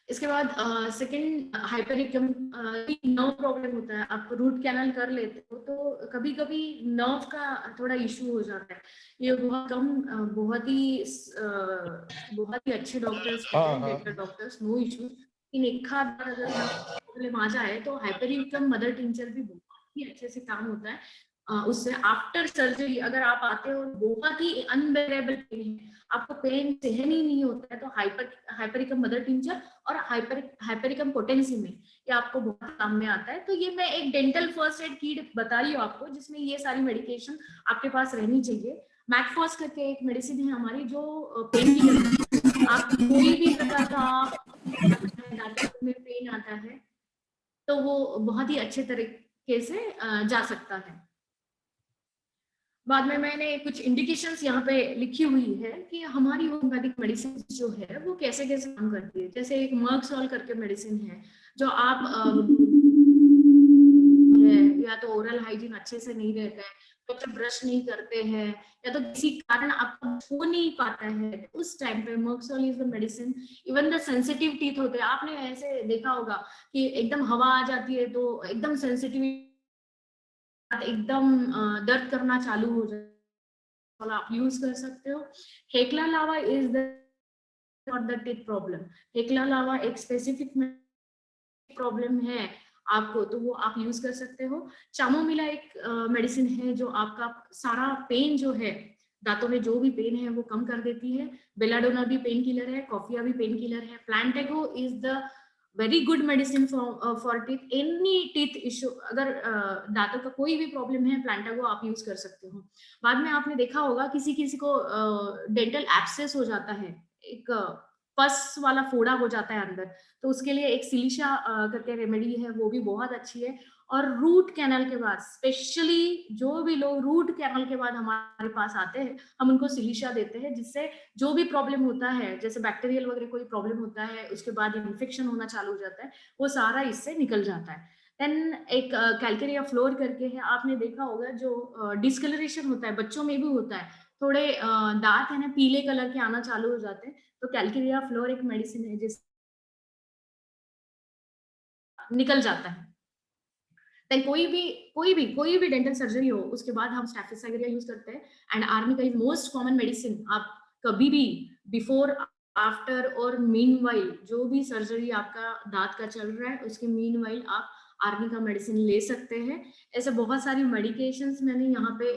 इसके बाद सेकंड हाइपरिकम, नर्व प्रॉब्लम होता है, आप रूट कैनल कर लेते हो तो कभी कभी नर्व का थोड़ा इशू हो जाता है। ये बहुत कम, बहुत ही अच्छे डॉक्टर्स होते हैं, डेंटल डॉक्टर्स, नो इशू। इन एक आध बार अगर प्रॉब्लम आ जाए तो हाइपरिकम मदर टिंचर भी बहुत ही अच्छे से काम होता है। उससे आफ्टर सर्जरी अगर आप आते हो बहुत ही अनबेरेबल पेन है, आपको पेन सहन ही नहीं होता है, तो हाइपरिकम मदर टिंचर और हाइपरिकम पोटेंसी में ये आपको बहुत काम में आता है। तो ये मैं एक डेंटल फर्स्ट एड किट बता रही हूँ आपको, जिसमें ये सारी मेडिकेशन आपके पास रहनी चाहिए। मैकफॉस करके एक मेडिसिन है हमारी जो पेन किलर, आप कोई भी प्रकार का दांतों में पेन आता है तो वो बहुत ही अच्छे तरीके से जा सकता है। बाद में मैंने कुछ इंडिकेशंस यहाँ पे लिखी हुई है कि हमारी होम्योपैथिक मेडिसिन जो है वो कैसे कैसे काम करती है। जैसे एक मर्कसॉल करके मेडिसिन है जो आप या तो ओरल हाइजीन अच्छे से नहीं रहता है, तो ब्रश नहीं करते हैं, या तो किसी कारण आपको हो नहीं पाता है, उस टाइम पे Merc sol is the medicine. Even the sensitive teeth होते हैं, आपने ऐसे देखा होगा कि एकदम हवा आ जाती है तो एकदम सेंसिटिव, एकदम दर्द करना चालू हो जाए, आप यूज कर सकते हो। Hekla lava is the not the teeth problem. Hekla lava एक स्पेसिफिक प्रॉब्लम है आपको तो वो आप यूज कर सकते हो। चामोमिला एक मेडिसिन है जो आपका सारा पेन जो है, दांतों में जो भी पेन है वो कम कर देती है। बेलाडोना भी पेन किलर है, कॉफिया भी पेन किलर है। Plantago is the very good medicine for teeth, any teeth issue, अगर दांतों का कोई भी प्रॉब्लम है प्लांटेगो आप यूज कर सकते हो। बाद में आपने देखा होगा किसी किसी को डेंटल एब्सेस हो जाता है, एक पस वाला फोड़ा हो जाता है अंदर, तो उसके लिए एक सिलिशा करके रेमेडी है, वो भी बहुत अच्छी है। और रूट कैनल के बाद, स्पेशली जो भी लोग रूट कैनल के बाद हमारे पास आते हैं, हम उनको सिलिशा देते हैं, जिससे जो भी प्रॉब्लम होता है, जैसे बैक्टीरियल वगैरह कोई प्रॉब्लम होता है, उसके बाद इन्फेक्शन होना चालू हो जाता है, वो सारा इससे निकल जाता है। देन एक कैलकेरिया फ्लोर करके है, आपने देखा होगा, जो डिस्कलरेशन होता है बच्चों में भी होता है, थोड़े दांत है ना पीले कलर के आना चालू हो जाते हैं, तो कैलकेरिया फ्लोर एक मेडिसिन है जिस निकल जाता है। देन कोई भी डेंटल सर्जरी हो उसके बाद हम स्टैफिसाइगरिया यूज करते हैं। एंड आर्मी का मोस्ट कॉमन मेडिसिन, आप कभी भी बिफोर, आफ्टर और मीनवाइल, जो भी सर्जरी आपका दांत का चल रहा है उसके मीनवाइल आप आर्मी का मेडिसिन ले सकते हैं। ऐसे बहुत सारी मेडिकेशंस मैंने यहाँ पे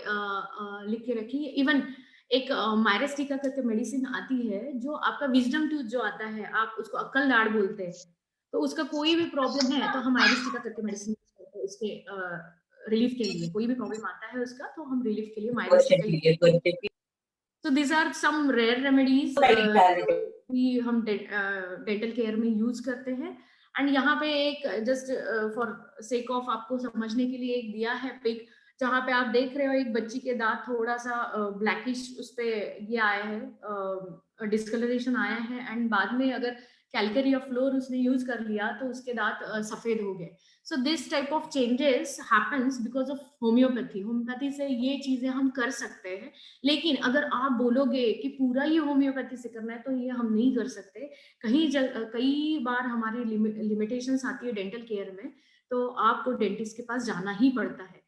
लिख के रखी है। इवन एक मायरेस्टिका करके मेडिसिन आती है जो आपका विजडम टूथ जो आता है, आप उसको अक्कल दाढ़ बोलते हैं, तो उसका कोई भी प्रॉब्लम है तो हम मायरेस्टिका करके मेडिसिन उसके रिलीफ के लिए, कोई भी प्रॉब्लम आता है उसका तो हम रिलीफ के लिए मायरेस्टिका। So these are some rare remedies भी हम डेंटल केयर में यूज करते हैं। एंड यहाँ पे एक जस्ट फॉर सेक ऑफ आपको समझने के लिए एक दिया है पिक, जहाँ पे आप देख रहे हो एक बच्ची के दांत थोड़ा सा ब्लैकिश उस पे ये आया है, डिस्कलरेशन आया है, एंड बाद में अगर कैलकेरिया फ्लोर उसने यूज कर लिया तो उसके दांत सफेद हो गए। So this type of changes happens because of homeopathy. Homeopathy से ये चीजें हम कर सकते हैं, लेकिन अगर आप बोलोगे कि पूरा ही होम्योपैथी से करना है तो ये हम नहीं कर सकते। कई बार हमारी लिमिटेशंस आती है डेंटल केयर में, तो आपको डेंटिस्ट के पास जाना ही पड़ता है।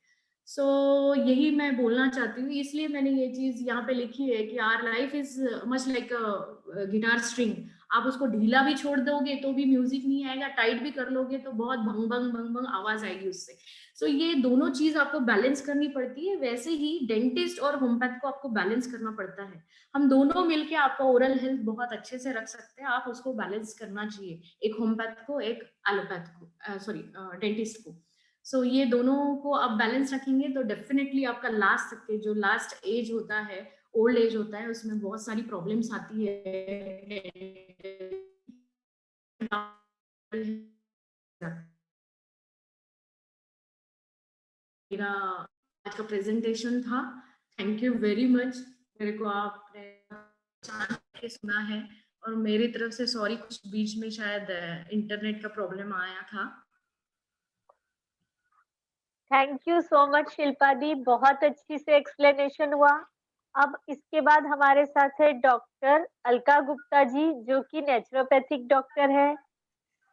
सो यही मैं बोलना चाहती हूँ, इसलिए मैंने ये चीज यहाँ पे लिखी है कि our life is much like a guitar string. आप उसको ढीला भी छोड़ दोगे तो भी म्यूजिक नहीं आएगा, टाइट भी कर लोगे तो बहुत भंग भंग भंग भंग आवाज आएगी उससे। सो ये दोनों चीज आपको बैलेंस करनी पड़ती है। वैसे ही डेंटिस्ट और होम्योपैथ को आपको बैलेंस करना पड़ता है। हम दोनों मिलके आपका ओरल हेल्थ बहुत अच्छे से रख सकते हैं, आप उसको बैलेंस करना चाहिए, एक होम्योपैथ को एक एलोपैथ को, सॉरी डेंटिस्ट को। सो ये दोनों को आप बैलेंस रखेंगे तो डेफिनेटली आपका लास्ट तक के जो लास्ट एज होता है, ओल्ड एज होता है, उसमें बहुत सारी प्रॉब्लम्स आती है। मेरा आज का प्रेजेंटेशन था। थैंक यू वेरी मच, मेरे को आपने चांस के सुना है। और मेरी तरफ से सॉरी, कुछ बीच में शायद इंटरनेट का प्रॉब्लम आया था। Thank you so much Shilpa दी, बहुत अच्छी से एक्सप्लेनेशन हुआ। अब इसके बाद हमारे साथ है डॉक्टर अलका गुप्ता जी, जो कि नेचुरोपैथिक डॉक्टर है।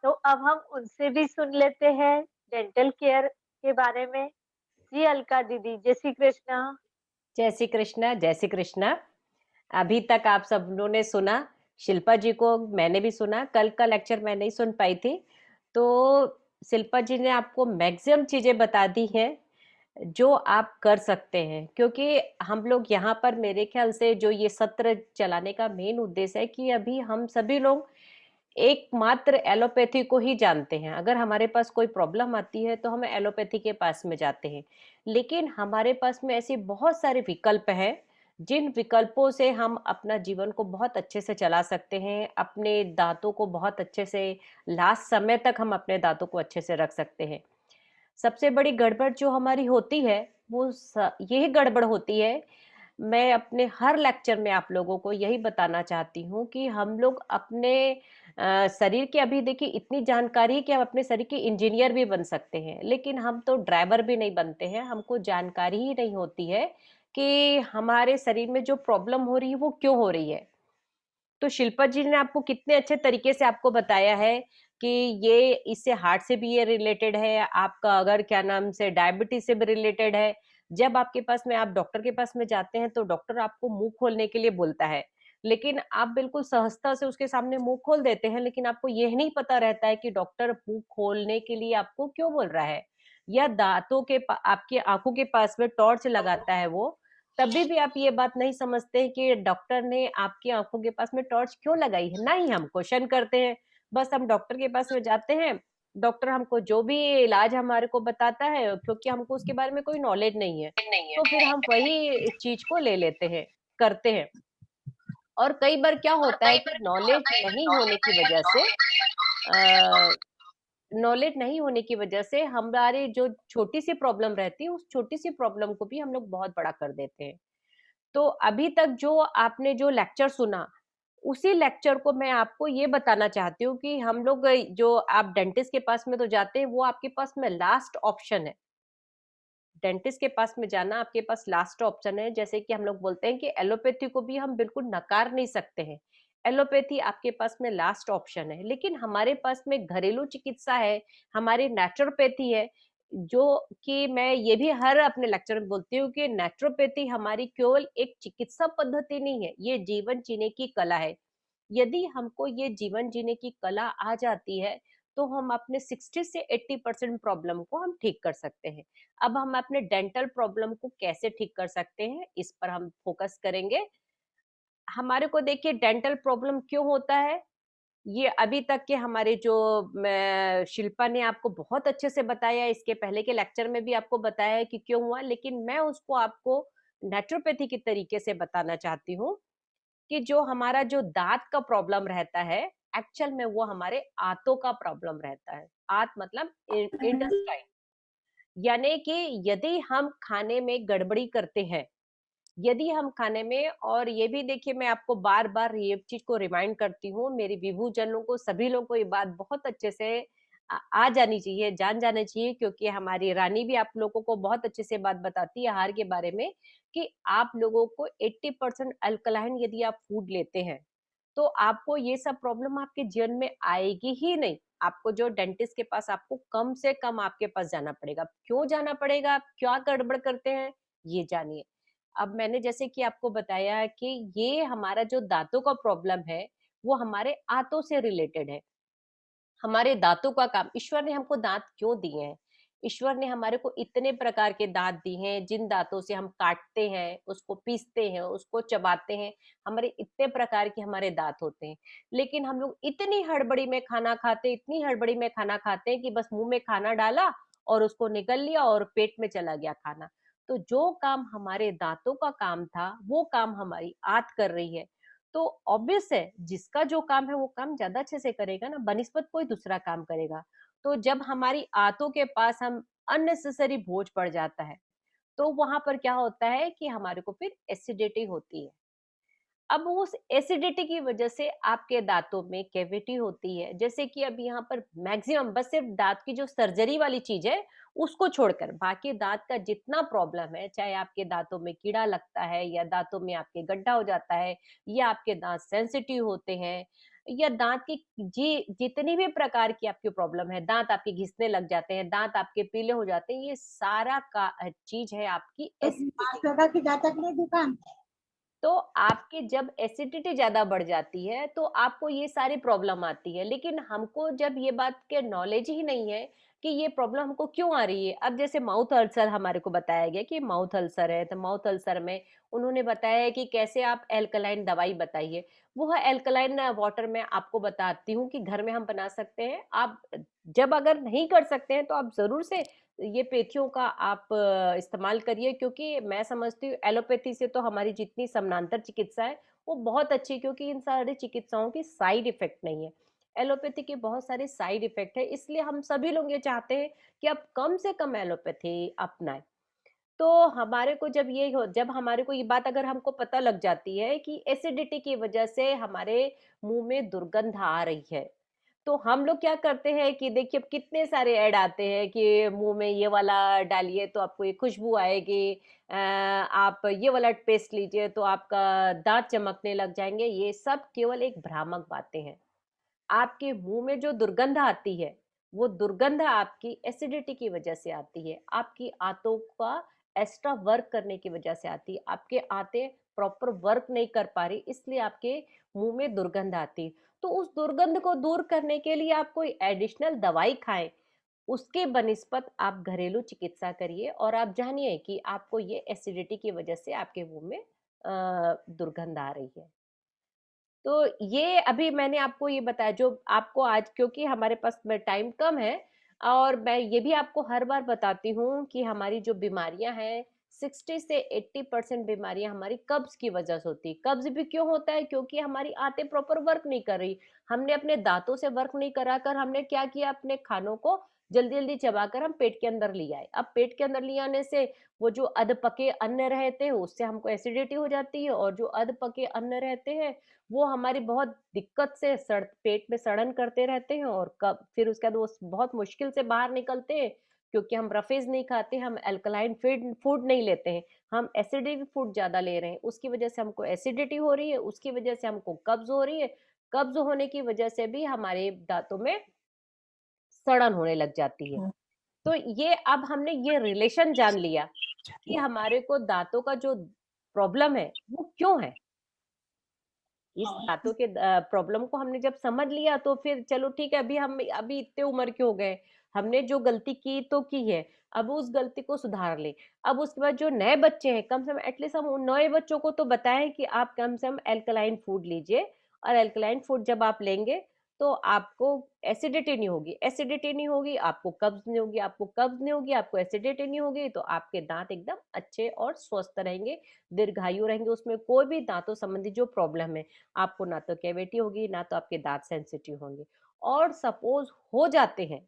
तो अब हम उनसे भी सुन लेते हैं डेंटल केयर के बारे में। जी अलका दीदी, जय श्री कृष्णा। जय श्री कृष्णा, जय श्री कृष्णा। अभी तक आप सब लोगों ने सुना, शिल्पा जी को मैंने भी सुना। कल का लेक्चर मैं नहीं सुन पाई थी, तो शिल्पा जी ने आपको मैक्सिमम चीजें बता दी हैं जो आप कर सकते हैं। क्योंकि हम लोग यहाँ पर, मेरे ख्याल से जो ये सत्र चलाने का मेन उद्देश्य है कि अभी हम सभी लोग एकमात्र एलोपैथी को ही जानते हैं। अगर हमारे पास कोई प्रॉब्लम आती है तो हम एलोपैथी के पास में जाते हैं, लेकिन हमारे पास में ऐसे बहुत सारे विकल्प हैं जिन विकल्पों से हम अपना जीवन को बहुत अच्छे से चला सकते हैं, अपने दांतों को बहुत अच्छे से लास्ट समय तक हम अपने दांतों को अच्छे से रख सकते हैं। सबसे बड़ी गड़बड़ जो हमारी होती है वो यही गड़बड़ होती है। मैं अपने हर लेक्चर में आप लोगों को यही बताना चाहती हूँ कि हम लोग अपने शरीर की, अभी देखिए इतनी जानकारी है कि हम अपने शरीर के इंजीनियर भी बन सकते हैं, लेकिन हम तो ड्राइवर भी नहीं बनते हैं। हमको जानकारी ही नहीं होती है कि हमारे शरीर में जो प्रॉब्लम हो रही है वो क्यों हो रही है। तो शिल्पा जी ने आपको कितने अच्छे तरीके से आपको बताया है कि ये इससे हार्ट से भी ये रिलेटेड है, आपका अगर क्या नाम से डायबिटीज से भी रिलेटेड है। जब आपके पास में, आप डॉक्टर के पास में जाते हैं तो डॉक्टर आपको मुंह खोलने के लिए बोलता है, लेकिन आप बिल्कुल सहजता से उसके सामने मुंह खोल देते हैं, लेकिन आपको यह नहीं पता रहता है कि डॉक्टर मुंह खोलने के लिए आपको क्यों बोल रहा है। या दांतों के आपकी आंखों के पास में टॉर्च लगाता है वो, तभी भी आप ये बात नहीं समझते हैं कि डॉक्टर ने आपकी आंखों के पास में टॉर्च क्यों लगाई है। नहीं, हम क्वेश्चन करते हैं, बस हम डॉक्टर के पास में जाते हैं, डॉक्टर हमको जो भी इलाज हमारे को बताता है, क्योंकि हमको उसके बारे में कोई नॉलेज नहीं है, तो फिर हम वही चीज को ले लेते हैं, करते हैं। और कई बार क्या होता है कि नॉलेज नहीं होने की वजह से हमारी जो छोटी सी प्रॉब्लम रहती है, उस छोटी सी प्रॉब्लम को भी हम लोग बहुत बड़ा कर देते हैं। तो अभी तक जो आपने जो लेक्चर सुना, उसी लेक्चर को मैं आपको ये बताना चाहती हूँ कि हम लोग जो आप डेंटिस्ट के पास में तो जाते हैं, वो आपके पास में लास्ट ऑप्शन है। डेंटिस्ट के पास में जाना आपके पास लास्ट ऑप्शन है। जैसे कि हम लोग बोलते हैं कि एलोपैथी को भी हम बिल्कुल नकार नहीं सकते हैं। एलोपैथी आपके पास में लास्ट ऑप्शन है, लेकिन हमारे पास में घरेलू चिकित्सा है, हमारी नेचुरोपैथी है, जो कि मैं ये भी हर अपने लेक्चर में बोलती हूँ कि नेचुरोपैथी हमारी केवल एक चिकित्सा पद्धति नहीं है, ये जीवन जीने की कला है। यदि हमको ये जीवन जीने की कला आ जाती है, तो हम अपने 60 से 80% प्रॉब्लम को हम ठीक कर सकते हैं। अब हम अपने डेंटल प्रॉब्लम को कैसे ठीक कर सकते हैं, इस पर हम फोकस करेंगे। हमारे को देखिए डेंटल प्रॉब्लम क्यों होता है, ये अभी तक के हमारे जो शिल्पा ने आपको बहुत अच्छे से बताया, इसके पहले के लेक्चर में भी आपको बताया है कि क्यों हुआ, लेकिन मैं उसको आपको नेचुरोपैथी के तरीके से बताना चाहती हूँ कि जो हमारा जो दांत का प्रॉब्लम रहता है, एक्चुअल में वो हमारे आंतों का प्रॉब्लम रहता है। आंत मतलब इंटेस्टाइन। यानी कि यदि हम खाने में गड़बड़ी करते हैं, यदि हम खाने में, और ये भी देखिए मैं आपको बार बार ये चीज को रिमाइंड करती हूँ, मेरे विभू जनों को, सभी लोगों को ये बात बहुत अच्छे से आ जानी चाहिए, जान जानी चाहिए, क्योंकि हमारी रानी भी आप लोगों को बहुत अच्छे से बात बताती है आहार के बारे में कि आप लोगों को 80% अल्कलाइन यदि आप फूड लेते हैं, तो आपको ये सब प्रॉब्लम आपके जीवन में आएगी ही नहीं। आपको जो डेंटिस्ट के पास, आपको कम से कम आपके पास जाना पड़ेगा। क्यों जाना पड़ेगा, आप क्या गड़बड़ करते हैं, ये जानिए। अब मैंने जैसे कि आपको बताया कि ये हमारा जो दांतों का प्रॉब्लम है, वो हमारे आंतों से रिलेटेड है। हमारे दांतों का काम, ईश्वर ने हमको दांत क्यों दिए हैं? ईश्वर ने हमारे को इतने प्रकार के दांत दिए हैं, जिन दांतों से हम काटते हैं, उसको पीसते हैं, उसको चबाते हैं। हमारे इतने प्रकार के हमारे दांत होते हैं, लेकिन हम लोग इतनी हड़बड़ी में खाना खाते, इतनी हड़बड़ी में खाना खाते हैं कि बस मुंह में खाना डाला और उसको निगल लिया और पेट में चला गया खाना। तो जो काम हमारे दांतों का काम था, वो काम हमारी आंत कर रही है। तो ऑब्वियस है, जिसका जो काम है वो काम ज्यादा अच्छे से करेगा ना, बनिस्बत कोई दूसरा काम करेगा। तो जब हमारी आंतों के पास हम अननेसेसरी बोझ पड़ जाता है, तो वहां पर क्या होता है कि हमारे को फिर एसिडिटी होती है। अब उस एसिडिटी की वजह से आपके दांतों में कैविटी होती है। जैसे कि अब यहाँ पर मैक्सिमम बस सिर्फ दांत की जो सर्जरी वाली चीज है उसको छोड़कर बाकी दांत का जितना प्रॉब्लम है, चाहे आपके दांतों में कीड़ा लगता है या दांतों में आपके गड्ढा हो जाता है या आपके दांत सेंसिटिव होते हैं या दांत की जी जितनी भी प्रकार की आपकी प्रॉब्लम है, दांत आपके घिसने लग जाते हैं, दांत आपके पीले हो जाते हैं, ये सारा का चीज है आपकी एसिडिटी। दुकान तो आपके जब एसिडिटी ज्यादा बढ़ जाती है तो आपको ये सारी प्रॉब्लम आती है, लेकिन हमको जब ये बात के नॉलेज ही नहीं है कि ये प्रॉब्लम हमको क्यों आ रही है। अब जैसे माउथ अल्सर हमारे को बताया गया कि माउथ अल्सर है, तो माउथ अल्सर में उन्होंने बताया है कि कैसे आप एल्कलाइन दवाई बताइए। वो है एल्कलाइन वाटर में आपको बताती हूँ कि घर में हम बना सकते हैं। आप जब अगर नहीं कर सकते हैं तो आप जरूर से ये पेथियों का आप इस्तेमाल करिए, क्योंकि मैं समझती हूँ एलोपैथी से तो हमारी जितनी समानांतर चिकित्सा है वो बहुत अच्छी है, क्योंकि इन सारी चिकित्साओं की साइड इफेक्ट नहीं है। एलोपैथी के बहुत सारे साइड इफेक्ट है, इसलिए हम सभी लोग ये चाहते हैं कि आप कम से कम एलोपैथी अपनाएं। तो हमारे को जब हमारे को ये बात अगर हमको पता लग जाती है कि एसिडिटी की वजह से हमारे मुंह में दुर्गंध आ रही है, तो हम लोग क्या करते हैं कि देखिए अब कितने सारे ऐड आते हैं कि मुंह में ये वाला डालिए तो आपको ये खुशबू आएगी, आप ये वाला पेस्ट लीजिए तो आपका दांत चमकने लग जाएंगे। ये सब केवल एक भ्रामक बातें हैं। आपके मुंह में जो दुर्गंध आती है वो दुर्गंध आपकी एसिडिटी की वजह से आती है, आपकी आंतों का एक्स्ट्रा वर्क करने की वजह से आती है। आपके आंतें प्रॉपर वर्क नहीं कर पा रही, इसलिए आपके मुंह में दुर्गंध आती है। तो उस दुर्गंध को दूर करने के लिए आप कोई एडिशनल दवाई खाएं, उसके बनिस्बत आप घरेलू चिकित्सा करिए और आप जानिए कि आपको ये एसिडिटी की वजह से आपके मुंह में दुर्गंध आ रही है। तो ये अभी मैंने आपको ये बताया जो आपको आज, क्योंकि हमारे पास में टाइम कम है और मैं ये भी आपको हर बार बताती हूँ कि हमारी जो बीमारियां हैं 60 से 80% बीमारियां हमारी कब्ज की वजह से होती है। कब्ज भी क्यों होता है? क्योंकि हमारी आंतें प्रॉपर वर्क नहीं कर रही। हमने अपने दांतों से वर्क नहीं कराकर हमने क्या किया, अपने खानों को जल्दी जल्दी चबाकर हम पेट के अंदर ले आए। अब पेट के अंदर ले आने से वो जो अधपके अन्न रहते हैं उससे हमको एसिडिटी हो जाती है, और जो अधपके अन्न रहते हैं वो हमारी बहुत दिक्कत से पेट में सड़न करते रहते हैं, और कब फिर उसके बाद वो बहुत मुश्किल से बाहर निकलते हैं, क्योंकि हम रफेज नहीं खाते, हम अल्कलाइन फीड फूड नहीं लेते हैं, हम एसिडिक फूड ज्यादा ले रहे हैं। उसकी वजह से हमको एसिडिटी हो रही है, उसकी वजह से हमको कब्ज हो रही है। कब्ज होने की वजह से भी हमारे दांतों में सड़न होने लग जाती है। तो ये अब हमने ये रिलेशन जान लिया कि हमारे को दांतों का जो प्रॉब्लम है वो क्यों है। इस दांतों के प्रॉब्लम को हमने जब समझ लिया तो फिर चलो ठीक है, अभी इतने उम्र के हो गए, हमने जो गलती की तो की है, अब उस गलती को सुधार ले। अब उसके बाद जो नए बच्चे हैं, कम से कम एटलीस्ट हम उन नए बच्चों को तो बताएं कि आप कम से कम एल्कलाइन फूड लीजिए, और एल्कलाइन फूड जब आप लेंगे तो आपको एसिडिटी नहीं होगी, एसिडिटी नहीं होगी आपको कब्ज नहीं होगी, आपको कब्ज नहीं होगी आपको एसिडिटी नहीं होगी, तो आपके दांत एकदम अच्छे और स्वस्थ रहेंगे, दीर्घायु रहेंगे, उसमें कोई भी दांतों संबंधी जो प्रॉब्लम है आपको ना तो कैविटी होगी ना तो आपके दांत सेंसिटिव होंगे। और सपोज हो जाते हैं,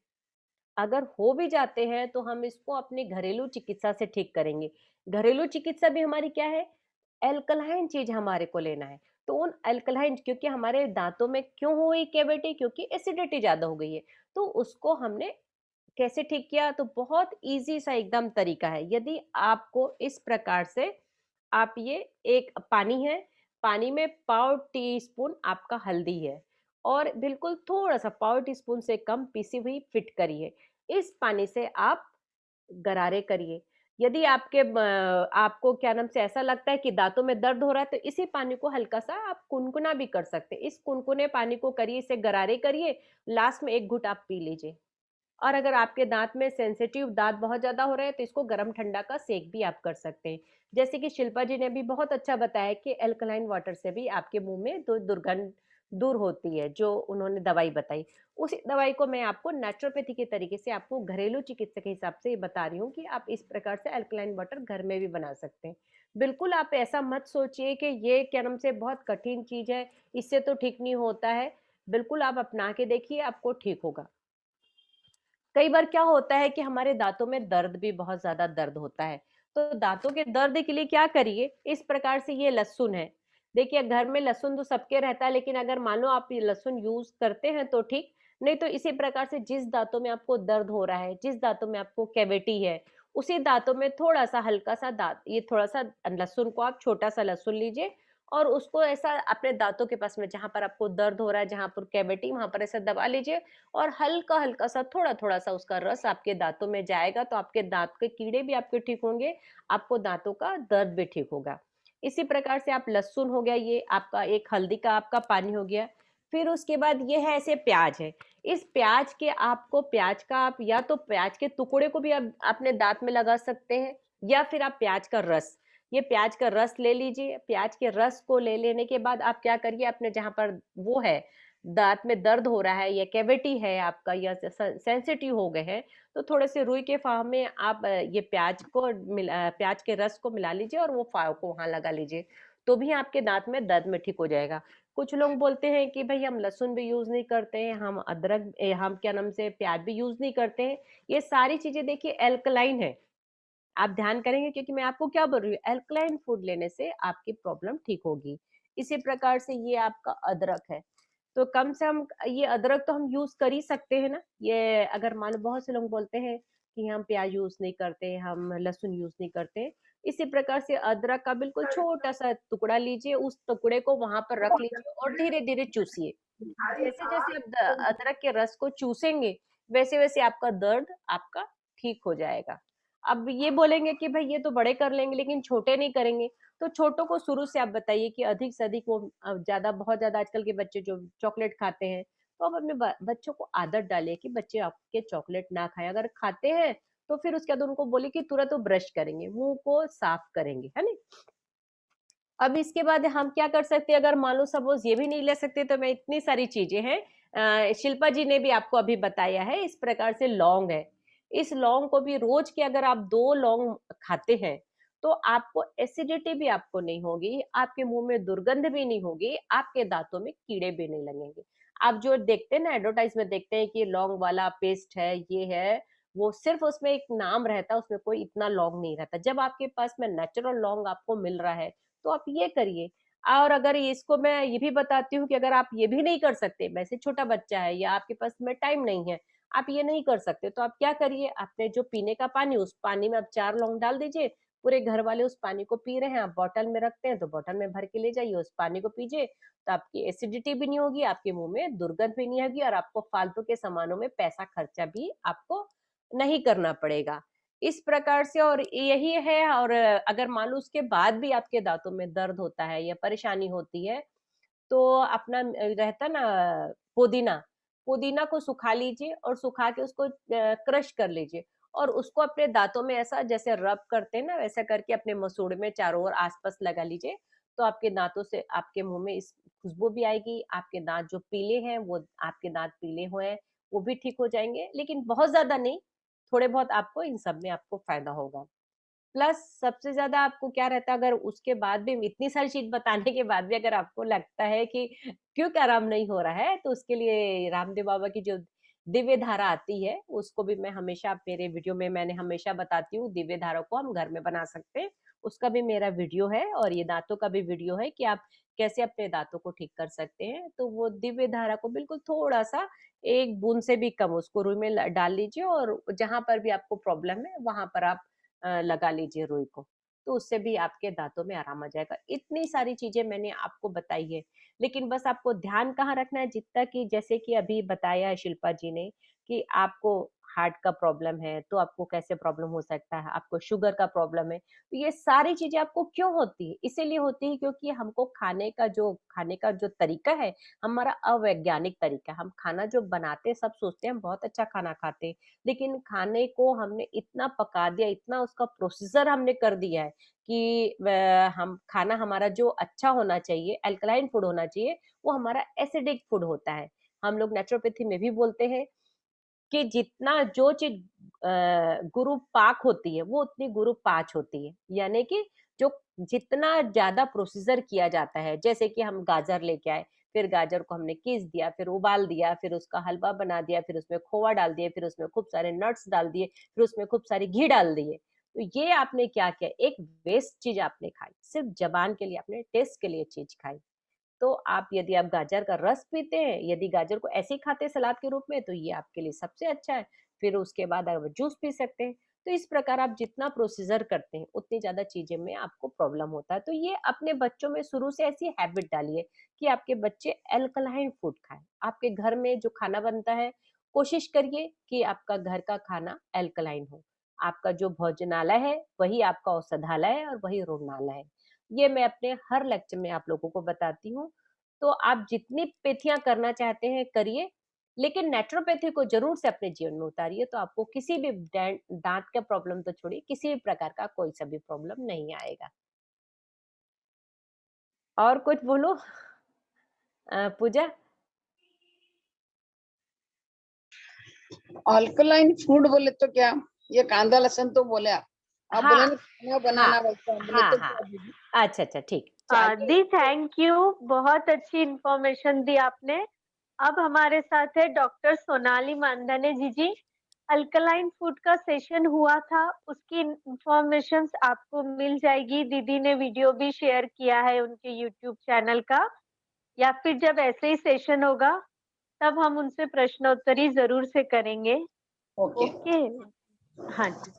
अगर हो भी जाते हैं तो हम इसको अपनी घरेलू चिकित्सा से ठीक करेंगे। घरेलू चिकित्सा भी हमारी क्या है, एल्कलाइन चीज हमारे को लेना है। तो उन एल्कलाइन, क्योंकि हमारे दांतों में क्यों हुई कैविटी, क्योंकि एसिडिटी ज्यादा हो गई है, तो उसको हमने कैसे ठीक किया, तो बहुत इजी सा एकदम तरीका है। यदि आपको इस प्रकार से आप ये एक पानी है, पानी में पाव टी स्पून आपका हल्दी है और बिल्कुल थोड़ा सा पाव टी स्पून से कम पीसी हुई फिटकरी है। इस पानी से आप गरारे करिए। यदि आपको क्या नाम से ऐसा लगता है कि दांतों में दर्द हो रहा है, तो इसी पानी को हल्का सा आप कुनकुना भी कर सकते हैं। इस कुनकुने पानी को करिए, इसे गरारे करिए, लास्ट में 1 घूंट आप पी लीजिए। और अगर आपके दाँत में सेंसिटिव दाँत बहुत ज़्यादा हो रहे हैं, तो इसको गरम-ठंडा का सेक भी आप कर सकते हैं। जैसे कि शिल्पा जी ने भी बहुत अच्छा बताया कि अल्कलाइन वाटर से भी आपके मुँह में दुर्गंध दूर होती है, जो उन्होंने दवाई बताई। उसी दवाई को मैं आपको नेचुरोपैथी के तरीके से आपको घरेलू चिकित्सा के हिसाब से बता रही हूँ कि आप इस प्रकार से अल्कलाइन वाटर घर में भी बना सकते हैं। बिल्कुल आप ऐसा मत सोचिए कि ये क्या नाम से बहुत कठिन चीज़ है, इससे तो ठीक नहीं होता है। बिल्कुल आप अपना के देखिए, आपको ठीक होगा। कई बार क्या होता है कि हमारे दाँतों में दर्द भी बहुत ज़्यादा दर्द होता है। तो दाँतों के दर्द के लिए क्या करिए, इस प्रकार से ये लहसुन है। देखिए घर में लहसुन तो सबके रहता है, लेकिन अगर मान लो आप ये लहसुन यूज़ करते हैं तो ठीक, नहीं तो इसी प्रकार से जिस दाँतों में आपको दर्द हो रहा है, जिस दाँतों में आपको कैविटी है, उसी दाँतों में थोड़ा-सा हल्का-सा दाँत ये थोड़ा-सा लहसुन को आप छोटा-सा लहसुन लीजिए और उसको ऐसा अपने दाँतों के पास में जहाँ पर आपको दर्द हो रहा है, जहाँ पर कैविटी वहाँ पर ऐसा दबा लीजिए और हल्का-हल्का सा थोड़ा-थोड़ा सा उसका रस आपके दाँतों में जाएगा, तो आपके दाँत के कीड़े भी आपके ठीक होंगे, आपको दाँतों का दर्द भी ठीक होगा। इसी प्रकार से आप लहसुन हो गया ये आपका, एक हल्दी का आपका पानी हो गया, फिर उसके बाद ये है ऐसे प्याज है। इस प्याज के आपको प्याज का आप या तो प्याज के टुकड़े को भी आप अपने दाँत में लगा सकते हैं या फिर आप प्याज का रस, ये प्याज का रस ले लीजिए। प्याज के रस को ले लेने के बाद आप क्या करिए, अपने जहाँ पर वो है दाँत में दर्द हो रहा है या कैविटी है आपका या सेंसिटिव हो गए हैं, तो थोड़े से रुई के फाह में आप ये प्याज के रस को मिला लीजिए और वो फाह को वहाँ लगा लीजिए, तो भी आपके दाँत में दर्द में ठीक हो जाएगा। कुछ लोग बोलते हैं कि भई हम लहसुन भी यूज़ नहीं करते हैं, हम क्या नाम से प्याज भी यूज़ नहीं करते हैं। ये सारी चीज़ें देखिए अल्कलाइन है। आप ध्यान करेंगे क्योंकि मैं आपको क्या बोल रही हूँ, अल्कलाइन फूड लेने से आपकी प्रॉब्लम ठीक होगी। इसी प्रकार से ये आपका अदरक है, तो कम से कम ये अदरक तो हम यूज़ कर ही सकते हैं ना। ये अगर मान लो बहुत से लोग बोलते हैं कि हम प्याज़ यूज़ नहीं करते, हम लहसुन यूज़ नहीं करते। इसी प्रकार से अदरक का बिल्कुल छोटा-सा टुकड़ा लीजिए, उस टुकड़े को वहाँ पर रख लीजिए और धीरे-धीरे चूसिए। जैसे-जैसे आप अदरक के रस को चूसेंगे, वैसे-वैसे आपका दर्द आपका ठीक हो जाएगा। अब ये बोलेंगे कि भई ये तो बड़े कर लेंगे लेकिन छोटे नहीं करेंगे, तो छोटों को शुरू से आप बताइए कि अधिक से अधिक वो बहुत ज़्यादा आजकल के बच्चे जो चॉकलेट खाते हैं, तो आप अपने ब बच्चों को आदत डालिए कि बच्चे आपके चॉकलेट ना खाएँ। अगर खाते हैं, तो फिर उसके बाद उनको बोलिए कि तुरंत वो ब्रश करेंगे, मुँह को साफ करेंगे, है ना? अब इसके बाद हम क्या कर सकते हैं, अगर मान लो सपोज़ ये भी नहीं ले सकते तो मैं इतनी सारी चीज़ें हैं शिल्पा जी ने भी आपको अभी बताया है, इस प्रकार से लौंग है। इस लौंग को भी रोज़ के अगर आप 2 लौंग खाते हैं, तो आपको एसिडिटी भी आपको नहीं होगी, आपके मुँह में दुर्गंध भी नहीं होगी, आपके दाँतों में कीड़े भी नहीं लगेंगे। आप जो देखते हैं ना एडवर्टाइज़ में देखते हैं कि लौंग वाला पेस्ट है, ये है, वो सिर्फ़ उसमें एक नाम रहता है, उसमें कोई इतना लौंग नहीं रहता। जब आपके पास में नेचुरल लौंग आपको मिल रहा है, तो आप ये करिए। और अगर इसको मैं ये भी बताती हूँ कि अगर आप ये भी नहीं कर सकते, वैसे छोटा बच्चा है या आपके पास में टाइम नहीं है, आप ये नहीं कर सकते, तो आप क्या करिए, अपने जो पीने का पानी, उस पानी में आप 4 लौंग डाल दीजिए, पूरे घर वाले उस पानी को पी रहे हैं, आप बॉटल में रखते हैं, तो बॉटल में भर के ले जाइए, उस पानी को पीजिए, तो आपकी एसिडिटी भी नहीं होगी, आपके मुँह में दुर्गंध भी नहीं होगी और आपको फालतू के सामानों में पैसा खर्चा भी आपको नहीं करना पड़ेगा। इस प्रकार से और यही है और अगर मान लो उसके बाद भी आपके दाँतों में दर्द होता है या परेशानी होती है, तो अपना रहता ना पुदीना, पुदीना को सुखा लीजिए और सुखा के उसको क्रश कर लीजिए और उसको अपने दाँतों में ऐसा जैसे रब करते हैं ना, वैसा करके अपने मसूड़े में चारों ओर आस-पास लगा लीजिए, तो आपके दाँतों से आपके मुँह में इस खुशबू भी आएगी, आपके दाँत जो पीले हैं, वो आपके दाँत पीले हुए हैं, वो भी ठीक हो जाएँगे, लेकिन बहुत ज़्यादा नहीं, थोड़े बहुत आपको इन सब में आपको फ़ायदा होगा। प्लस सबसे ज़्यादा आपको क्या रहता है अगर उसके बाद भी इतनी सारी चीज़ बताने के बाद भी अगर आपको लगता है कि क्यों आराम नहीं हो रहा है, तो उसके लिए रामदेव बाबा की जो दिव्य धारा आती है, उसको भी मैं हमेशा मेरे वीडियो में मैंने हमेशा बताती हूँ, दिव्य धारा को हम घर में बना सकते हैं। उसका भी मेरा वीडियो है और ये दाँतों का भी वीडियो है कि आप कैसे अपने दाँतों को ठीक कर सकते हैं। तो वो दिव्य धारा को बिल्कुल थोड़ा-सा 1 बूँद से भी कम उसको रुई में डाल लीजिए और जहाँ पर भी आपको प्रॉब्लम है, वहाँ पर आप लगा लीजिए रुई को, तो उससे भी आपके दाँतों में आराम आ जाएगा। इतनी सारी चीज़ें मैंने आपको बताई है, लेकिन बस आपको ध्यान कहाँ रखना है जितना कि जैसे कि अभी बताया है शिल्पा जी ने कि आपको हार्ट का प्रॉब्लम है तो आपको कैसे प्रॉब्लम हो सकता है, आपको शुगर का प्रॉब्लम है, तो ये सारी चीजें आपको क्यों होती है? इसीलिए होती है क्योंकि हमको खाने का जो तरीका है, हमारा अवैज्ञानिक तरीका है। हम खाना जो बनाते हैं, सब सोचते हैं हम बहुत अच्छा खाना खाते हैं, लेकिन खाने को हमने इतना पका दिया, इतना उसका प्रोसीजर हमने कर दिया है कि हम खाना हमारा जो अच्छा होना चाहिए, अल्कलाइन फूड होना चाहिए, वो हमारा एसिडिक फूड होता है। हम लोग नेचुरोपैथी में भी बोलते हैं कि जितना जो चीज गुरु पाक होती है वो उतनी गुरु पाच होती है, यानी कि जो जितना ज्यादा प्रोसीजर किया जाता है, जैसे कि हम गाजर लेके आए, फिर गाजर को हमने घिस दिया, फिर उबाल दिया, फिर उसका हलवा बना दिया, फिर उसमें खोआ डाल दिए, फिर उसमें खूब सारे नट्स डाल दिए, फिर उसमें खूब सारी घी डाल दिए, तो ये आपने क्या किया, एक वेस्ट चीज आपने खाई, सिर्फ जबान के लिए आपने टेस्ट के लिए चीज खाई। तो आप यदि आप गाजर का रस पीते हैं, यदि गाजर को ऐसे ही खाते हैं सलाद के रूप में, तो ये आपके लिए सबसे अच्छा है। फिर उसके बाद आप जूस पी सकते हैं। तो इस प्रकार आप जितना प्रोसीजर करते हैं, उतनी ज़्यादा चीज़ें में आपको प्रॉब्लम होता है। तो ये अपने बच्चों में शुरू से ऐसी हैबिट डालिए कि आपके बच्चे अल्कलाइन फूड खाएँ। आपके घर में जो खाना बनता है, कोशिश करिए कि आपका घर का खाना अल्कलाइन हो। आपका जो भोजनालय है, वही आपका औषधालय है और वही रोगनालय है। ये मैं अपने हर लेक्चर में आप लोगों को बताती हूँ। तो आप जितनी पेथियाँ करना चाहते हैं करिए, लेकिन नेचुरोपैथी को ज़रूर से अपने जीवन में उतारिए, तो आपको किसी भी दाँत का प्रॉब्लम तो छोड़िए, किसी भी प्रकार का कोई सा भी प्रॉब्लम नहीं आएगा। और कुछ बोलो पूजा? अल्कलाइन फूड बोले तो क्या, ये कांदा लहसुन तो बोले आप हाँ, बोले ना खाना हाँ, बनाना वैसा बोले हाँ, तो हाँ। क्या दीदी? अच्छा, अच्छा, ठीक। चलिए। दी थैंक यू, बहुत अच्छी इंफॉर्मेशन दी आपने। अब हमारे साथ है डॉक्टर सोनाली मानधने जी। अल्कलाइन फूड का सेशन हुआ था, उसकी इंफॉर्मेशन आपको मिल जाएगी। दीदी ने वीडियो भी शेयर किया है उनके यूट्यूब चैनल का, या फिर जब ऐसे ही सेशन होगा तब हम उनसे प्रश्नोत्तरी जरूर से करेंगे। ओके। ओके, हाँ जी।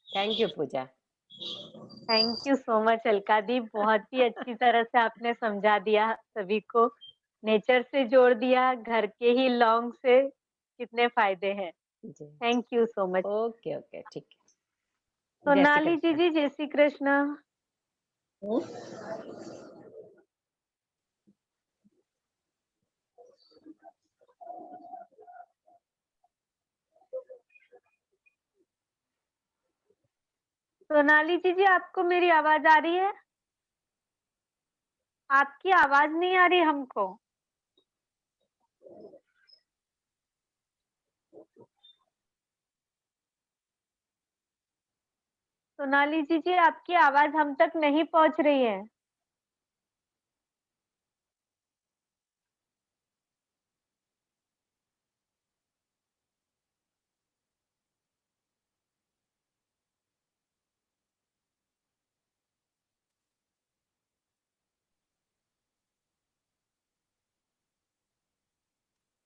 Thank you Pooja. Thank you so much Alka दी, बहुत ही अच्छी तरह से आपने समझा दिया सभी को, नेचर से जोड़ दिया, घर के ही लौंग से कितने फायदे हैं। जी। Thank you so much. Okay, okay, ठीक है। जय श्री सोनाली कृष्ण। जी जय श्री कृष्ण। सोनाली जी आपको मेरी आवाज आ रही है? आपकी आवाज नहीं आ रही हमको। सोनाली जी आपकी आवाज हम तक नहीं पहुंच रही है।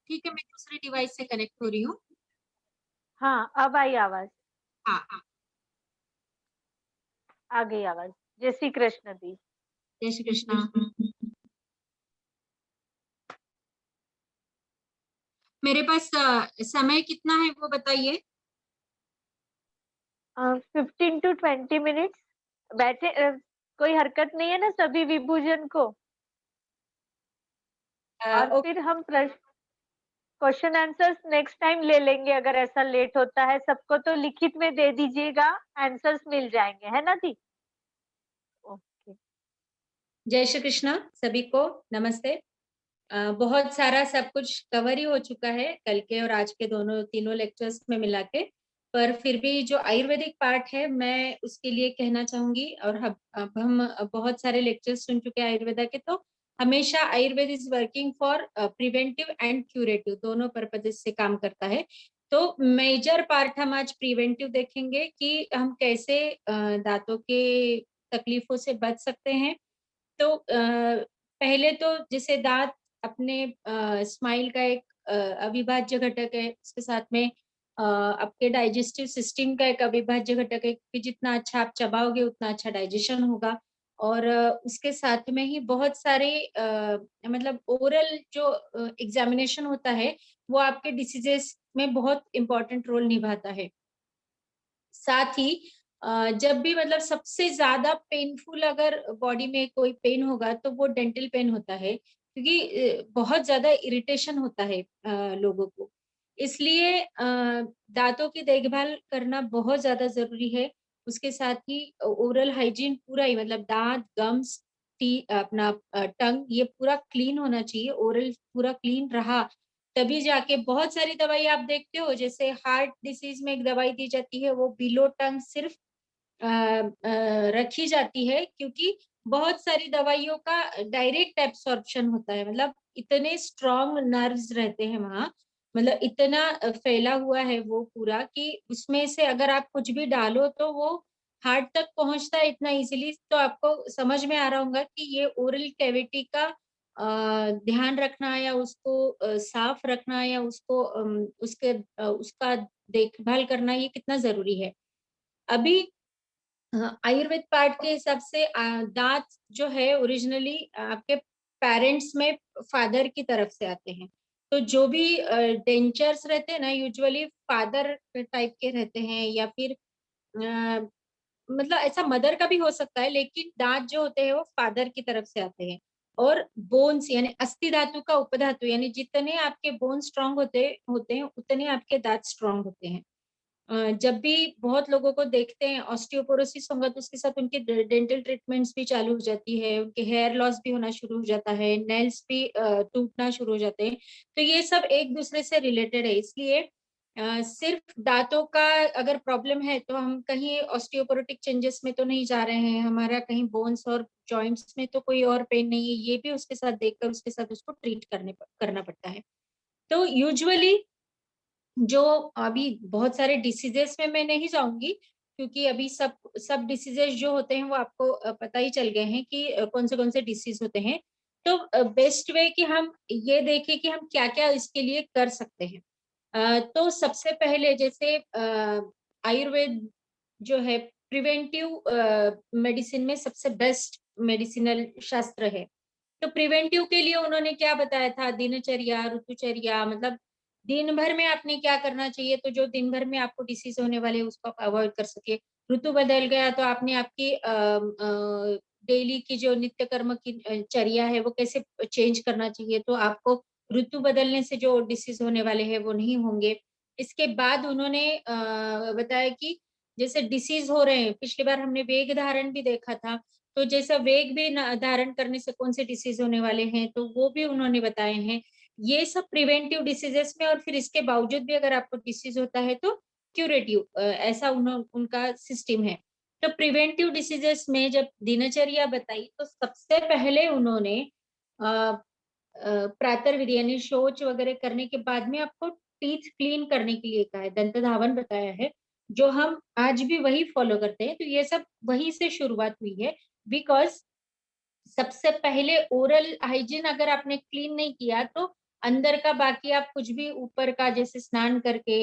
ठीक है, मैं दूसरे डिवाइस से कनेक्ट हो रही हूँ। हाँ, अब आई आवाज, हाँ हाँ, आ गई आवाज। जय श्री कृष्ण दी। जय श्री कृष्णा। मेरे पास समय कितना है वो बताइए। 15 to 20 मिनट्स बैठे, कोई हरकत नहीं है ना सभी विभूजन को? और फिर हम क्वेश्चन आंसर्स नेक्स्ट टाइम ले लेंगे, अगर ऐसा लेट होता है। सबको तो लिखित में दे दीजिएगा, आंसर्स मिल जाएंगे, है ना दी? ओके। जय श्री कृष्णा सभी को, नमस्ते। बहुत सारा सब कुछ कवर ही हो चुका है कल के और आज के तीनों लेक्चर्स में मिला के, पर फिर भी जो आयुर्वेदिक पार्ट है मैं उसके लिए कहना चाहूंगी। और अब हम बहुत सारे लेक्चर्स सुन चुके हैं आयुर्वेदा के, तो हमेशा Ayurveda is working for preventive and curative, दोनों पर्पजेस से काम करता है। तो मेजर पार्ट हम आज प्रिवेंटिव देखेंगे कि हम कैसे दांतों के तकलीफों से बच सकते हैं। तो पहले तो जैसे दांत अपने स्माइल का एक अविभाज्य घटक है, उसके साथ में आपके डाइजेस्टिव सिस्टम का एक अविभाज्य घटक है, कि जितना अच्छा आप चबाओगे उतना अच्छा डाइजेशन होगा। और उसके साथ में ही बहुत सारे मतलब ओरल जो एग्जामिनेशन होता है वो आपके डिसीजेस में बहुत इंपॉर्टेंट रोल निभाता है। साथ ही जब भी मतलब सबसे ज्यादा पेनफुल अगर बॉडी में कोई पेन होगा तो वो डेंटल पेन होता है, क्योंकि बहुत ज्यादा इरिटेशन होता है लोगों को। इसलिए दांतों की देखभाल करना बहुत ज्यादा जरूरी है। उसके साथ ही ओरल हाइजीन पूरा ही मतलब दांत, गम्स, टी अपना टंग ये पूरा क्लीन होना चाहिए। ओरल पूरा क्लीन रहा तभी जाके बहुत सारी दवाई आप देखते हो, जैसे हार्ट डिसीज में एक दवाई दी जाती है वो बिलो टंग सिर्फ रखी जाती है, क्योंकि बहुत सारी दवाइयों का डायरेक्ट एब्सॉर्प्शन होता है। मतलब इतने स्ट्रॉन्ग नर्व्स रहते हैं वहां, मतलब इतना फैला हुआ है वो पूरा कि उसमें से अगर आप कुछ भी डालो तो वो हार्ट तक पहुंचता है इतना इजीली। तो आपको समझ में आ रहा होगा कि ये ओरल कैविटी का ध्यान रखना या उसको साफ रखना या उसको उसका देखभाल करना ये कितना जरूरी है। अभी आयुर्वेद पार्ट के हिसाब से दांत जो है ओरिजिनली आपके पेरेंट्स में फादर की तरफ से आते हैं। तो जो भी डेंचर्स रहते हैं ना यूजुअली फादर टाइप के रहते हैं, या फिर मतलब ऐसा मदर का भी हो सकता है, लेकिन दांत जो होते हैं वो फादर की तरफ से आते हैं। और बोन्स यानी अस्थि धातु का उपधातु, यानी जितने आपके बोन स्ट्रांग होते होते हैं उतने आपके दांत स्ट्रांग होते हैं। जब भी बहुत लोगों को देखते हैं ऑस्टियोपोरोसिस होगा तो उसके साथ उनके डेंटल ट्रीटमेंट्स भी चालू हो जाती है, उनके हेयर लॉस भी होना शुरू हो जाता है, नेल्स भी टूटना शुरू हो जाते हैं। तो ये सब एक दूसरे से रिलेटेड है। इसलिए सिर्फ दांतों का अगर प्रॉब्लम है तो हम कहीं ऑस्टियोपोरोटिक चेंजेस में तो नहीं जा रहे हैं, हमारा कहीं बोन्स और जॉइंट्स में तो कोई और पेन नहीं है, ये भी उसके साथ देखकर उसके साथ उसको ट्रीट करना पड़ता है। तो यूजुअली जो अभी बहुत सारे डिसीजेस में मैं नहीं जाऊंगी, क्योंकि अभी सब सब डिसीजेस जो होते हैं वो आपको पता ही चल गए हैं कि कौन से डिसीज होते हैं। तो बेस्ट वे कि हम ये देखें कि हम क्या क्या इसके लिए कर सकते हैं। तो सबसे पहले जैसे आयुर्वेद जो है प्रिवेंटिव मेडिसिन में सबसे बेस्ट मेडिसिनल शास्त्र है। तो प्रिवेंटिव के लिए उन्होंने क्या बताया था, दिनचर्या, ऋतुचर्या, मतलब दिन भर में आपने क्या करना चाहिए, तो जो दिन भर में आपको डिसीज होने वाले हैं उसको आप अवॉइड कर सके। ऋतु बदल गया तो आपने आपकी डेली की जो नित्य कर्म की चर्या है वो कैसे चेंज करना चाहिए, तो आपको ऋतु बदलने से जो डिसीज होने वाले हैं वो नहीं होंगे। इसके बाद उन्होंने बताया कि जैसे डिसीज हो रहे हैं, पिछली बार हमने वेग धारण भी देखा था, तो जैसा वेग भी धारण करने से कौन से डिसीज होने वाले हैं तो वो भी उन्होंने बताए हैं। ये सब प्रिवेंटिव डिसीजेस में, और फिर इसके बावजूद भी अगर आपको डिसीज होता है तो क्यूरेटिव ऐसा उनका सिस्टम है। तो प्रिवेंटिव डिसीजेस में जब दिनचर्या बताई तो सबसे पहले उन्होंने प्रातः विधि यानी शौच वगैरह करने के बाद में आपको टीथ क्लीन करने के लिए कहा है, दंत धावन बताया है, जो हम आज भी वही फॉलो करते हैं। तो ये सब वहीं से शुरुआत हुई है, बिकॉज सबसे पहले ओरल हाइजीन अगर आपने क्लीन नहीं किया तो अंदर का बाकी आप कुछ भी ऊपर का जैसे स्नान करके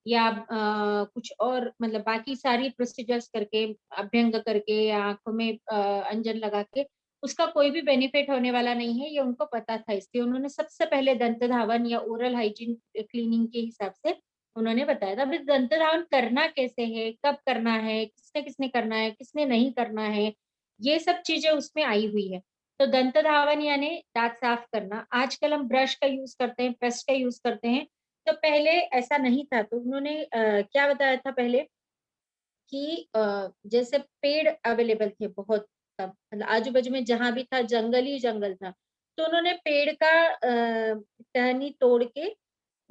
या कुछ और मतलब बाकी सारी प्रोसीजर्स करके, अभ्यंग करके या आंखों में अंजन लगा के, उसका कोई भी बेनिफिट होने वाला नहीं है, ये उनको पता था। इसलिए उन्होंने सबसे पहले दंत धावन या ओरल हाइजीन क्लीनिंग के हिसाब से उन्होंने बताया था। अभी दंत धावन करना कैसे है, कब करना है, किसने किसने करना है, किसने नहीं करना है, ये सब चीजें उसमें आई हुई है। तो दंत धावन यानी दांत साफ करना। आजकल हम ब्रश का यूज करते हैं, पेस्ट का यूज करते हैं, तो पहले ऐसा नहीं था। तो उन्होंने क्या बताया था पहले कि जैसे पेड़ अवेलेबल थे बहुत, तब मतलब आजू बाजू में जहां भी था जंगल ही जंगल था, तो उन्होंने पेड़ का टहनी तोड़ के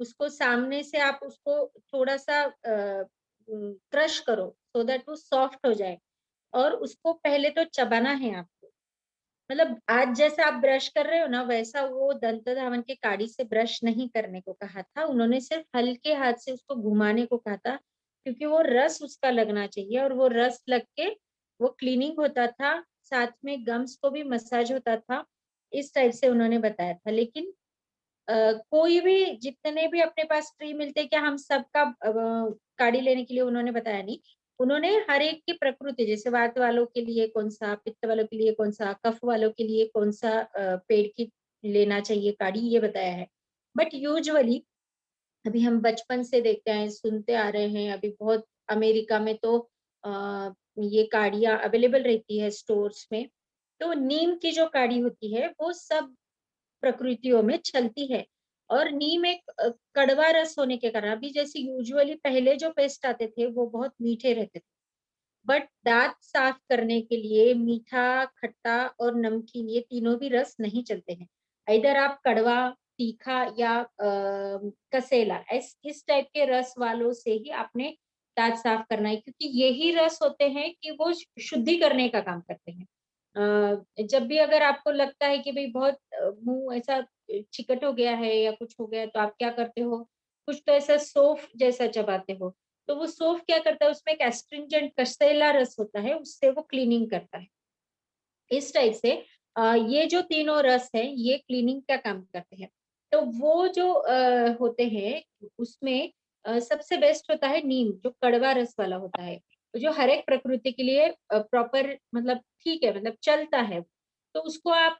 उसको सामने से आप उसको थोड़ा सा क्रश करो सो दैट वो सॉफ्ट हो जाए, और उसको पहले तो चबाना है आपको। मतलब आज जैसा आप ब्रश कर रहे हो ना वैसा वो दंत धावन के काड़ी से ब्रश नहीं करने को कहा था, उन्होंने सिर्फ हल्के हाथ से उसको घुमाने को कहा था, क्योंकि वो रस उसका लगना चाहिए और वो रस लग के वो क्लीनिंग होता था, साथ में गम्स को भी मसाज होता था। इस टाइप से उन्होंने बताया था। लेकिन कोई भी जितने भी अपने पास ट्री मिलते क्या हम सबका काढ़ी लेने के लिए उन्होंने बताया नहीं। उन्होंने हर एक की प्रकृति, जैसे वात वालों के लिए कौन सा, पित्त वालों के लिए कौन सा, कफ वालों के लिए कौन सा पेड़ की लेना चाहिए काढ़ी, ये बताया है। बट यूजुअली अभी हम बचपन से देखते हैं, सुनते आ रहे हैं, अभी बहुत अमेरिका में तो ये काढ़ियाँ अवेलेबल रहती है स्टोर्स में। तो नीम की जो काढ़ी होती है वो सब प्रकृतियों में चलती है। और नीम एक कड़वा रस होने के कारण, अभी जैसे यूजुअली पहले जो पेस्ट आते थे वो बहुत मीठे रहते थे, बट दांत साफ करने के लिए मीठा, खट्टा और नमकीन ये तीनों भी रस नहीं चलते हैं। इधर आप कड़वा, तीखा या कसेला इस टाइप के रस वालों से ही आपने दांत साफ करना है, क्योंकि यही रस होते हैं कि वो शुद्धि करने का काम करते हैं। जब भी अगर आपको लगता है कि भाई बहुत मुंह ऐसा चिकट हो गया है या कुछ हो गया है, तो आप क्या करते हो, कुछ तो ऐसा सौंफ जैसा चबाते हो। तो वो सौंफ क्या करता है, उसमें एक एस्ट्रिंजेंट कसेला रस होता है, उससे वो क्लीनिंग करता है। इस टाइप से ये जो तीनों रस है ये क्लीनिंग का काम करते हैं। तो वो जो होते हैं उसमें सबसे बेस्ट होता है नीम, जो कड़वा रस वाला होता है, जो हर एक प्रकृति के लिए प्रॉपर मतलब ठीक है, मतलब चलता है। तो उसको आप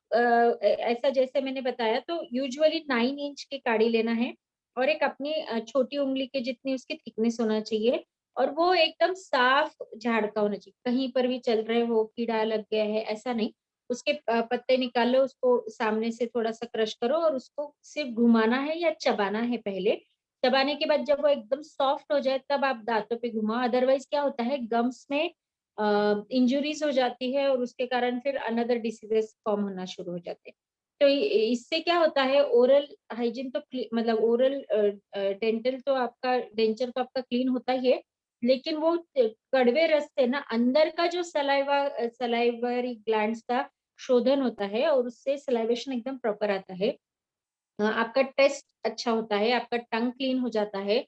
ऐसा जैसे मैंने बताया, तो यूजुअली 9 इंच की काढ़ी लेना है और एक अपनी छोटी उंगली के जितनी उसकी थिकनेस होना चाहिए, और वो एकदम साफ झाड़ का होना चाहिए। कहीं पर भी चल रहे हो, कीड़ा लग गया है, ऐसा नहीं। उसके पत्ते निकाल लो, उसको सामने से थोड़ा सा क्रश करो और उसको सिर्फ घुमाना है या चबाना है पहले। चबाने के बाद जब वो एकदम सॉफ्ट हो जाए तब आप दांतों पे घुमाओ, अदरवाइज क्या होता है, गम्स में इंजुरीज हो जाती है और उसके कारण फिर अनदर डिसीजेस फॉर्म होना शुरू हो जाते हैं। तो इससे क्या होता है, ओरल हाइजीन तो मतलब ओरल डेंटल तो आपका डेंचर तो आपका क्लीन होता ही है, लेकिन वो कड़वे रस से ना अंदर का जो सलाइवरी ग्लैंड्स का शोधन होता है और उससे सलाइवेशन एकदम प्रॉपर आता है। आपका टेस्ट अच्छा होता है, आपका टंग क्लीन हो जाता है,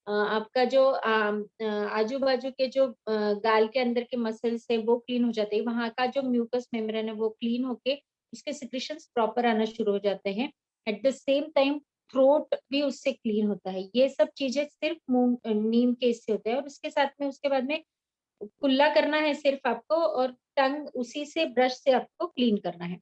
आपका जो आजू बाजू के जो गाल के अंदर के मसल्स है वो क्लीन हो जाते हैं, वहां का जो म्यूकस मेम्ब्रेन है वो क्लीन होके उसके सिक्रीशंस प्रॉपर आना शुरू हो जाते हैं। At the same time throat भी उससे क्लीन होता है। ये सब चीजें सिर्फ नीम के इससे होते हैं, और उसके साथ में उसके बाद में कुल्ला करना है सिर्फ आपको, और टंग उसी से ब्रश से आपको क्लीन करना है।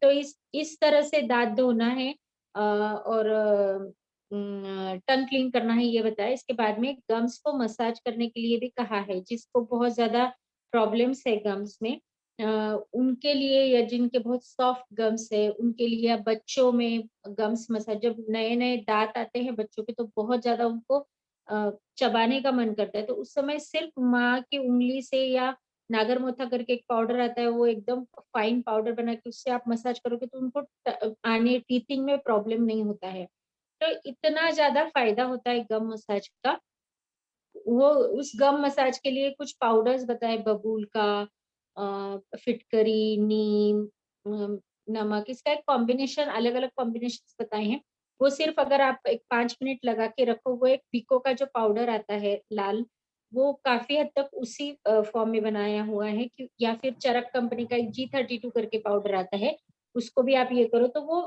तो इस तरह से दांत धोना है और टंग क्लीन करना है, ये बताया। इसके बाद में गम्स को मसाज करने के लिए भी कहा है, जिसको बहुत ज्यादा प्रॉब्लम्स है गम्स में, उनके लिए, या जिनके बहुत सॉफ्ट गम्स है उनके लिए, या बच्चों में गम्स मसाज, जब नए नए दांत आते हैं बच्चों के तो बहुत ज्यादा उनको चबाने का मन करता है, तो उस समय सिर्फ माँ की उंगली से या नागरमोथा करके एक पाउडर आता है, वो एकदम फाइन पाउडर बना के उससे आप मसाज करोगे तो उनको आने टीथिंग में प्रॉब्लम नहीं होता है। तो इतना ज्यादा फायदा होता है गम मसाज का। वो उस गम मसाज के लिए कुछ पाउडर्स बताए, बबूल का, फिटकरी, नीम, नमक, इसका एक कॉम्बिनेशन, अलग अलग कॉम्बिनेशन बताए हैं। वो सिर्फ अगर आप एक 5 मिनट लगा के रखो, वो एक पीको का जो पाउडर आता है लाल, वो काफी हद तक उसी फॉर्म में बनाया हुआ है कि, या फिर चरक कंपनी का एक G32 करके पाउडर आता है, उसको भी आप ये करो तो वो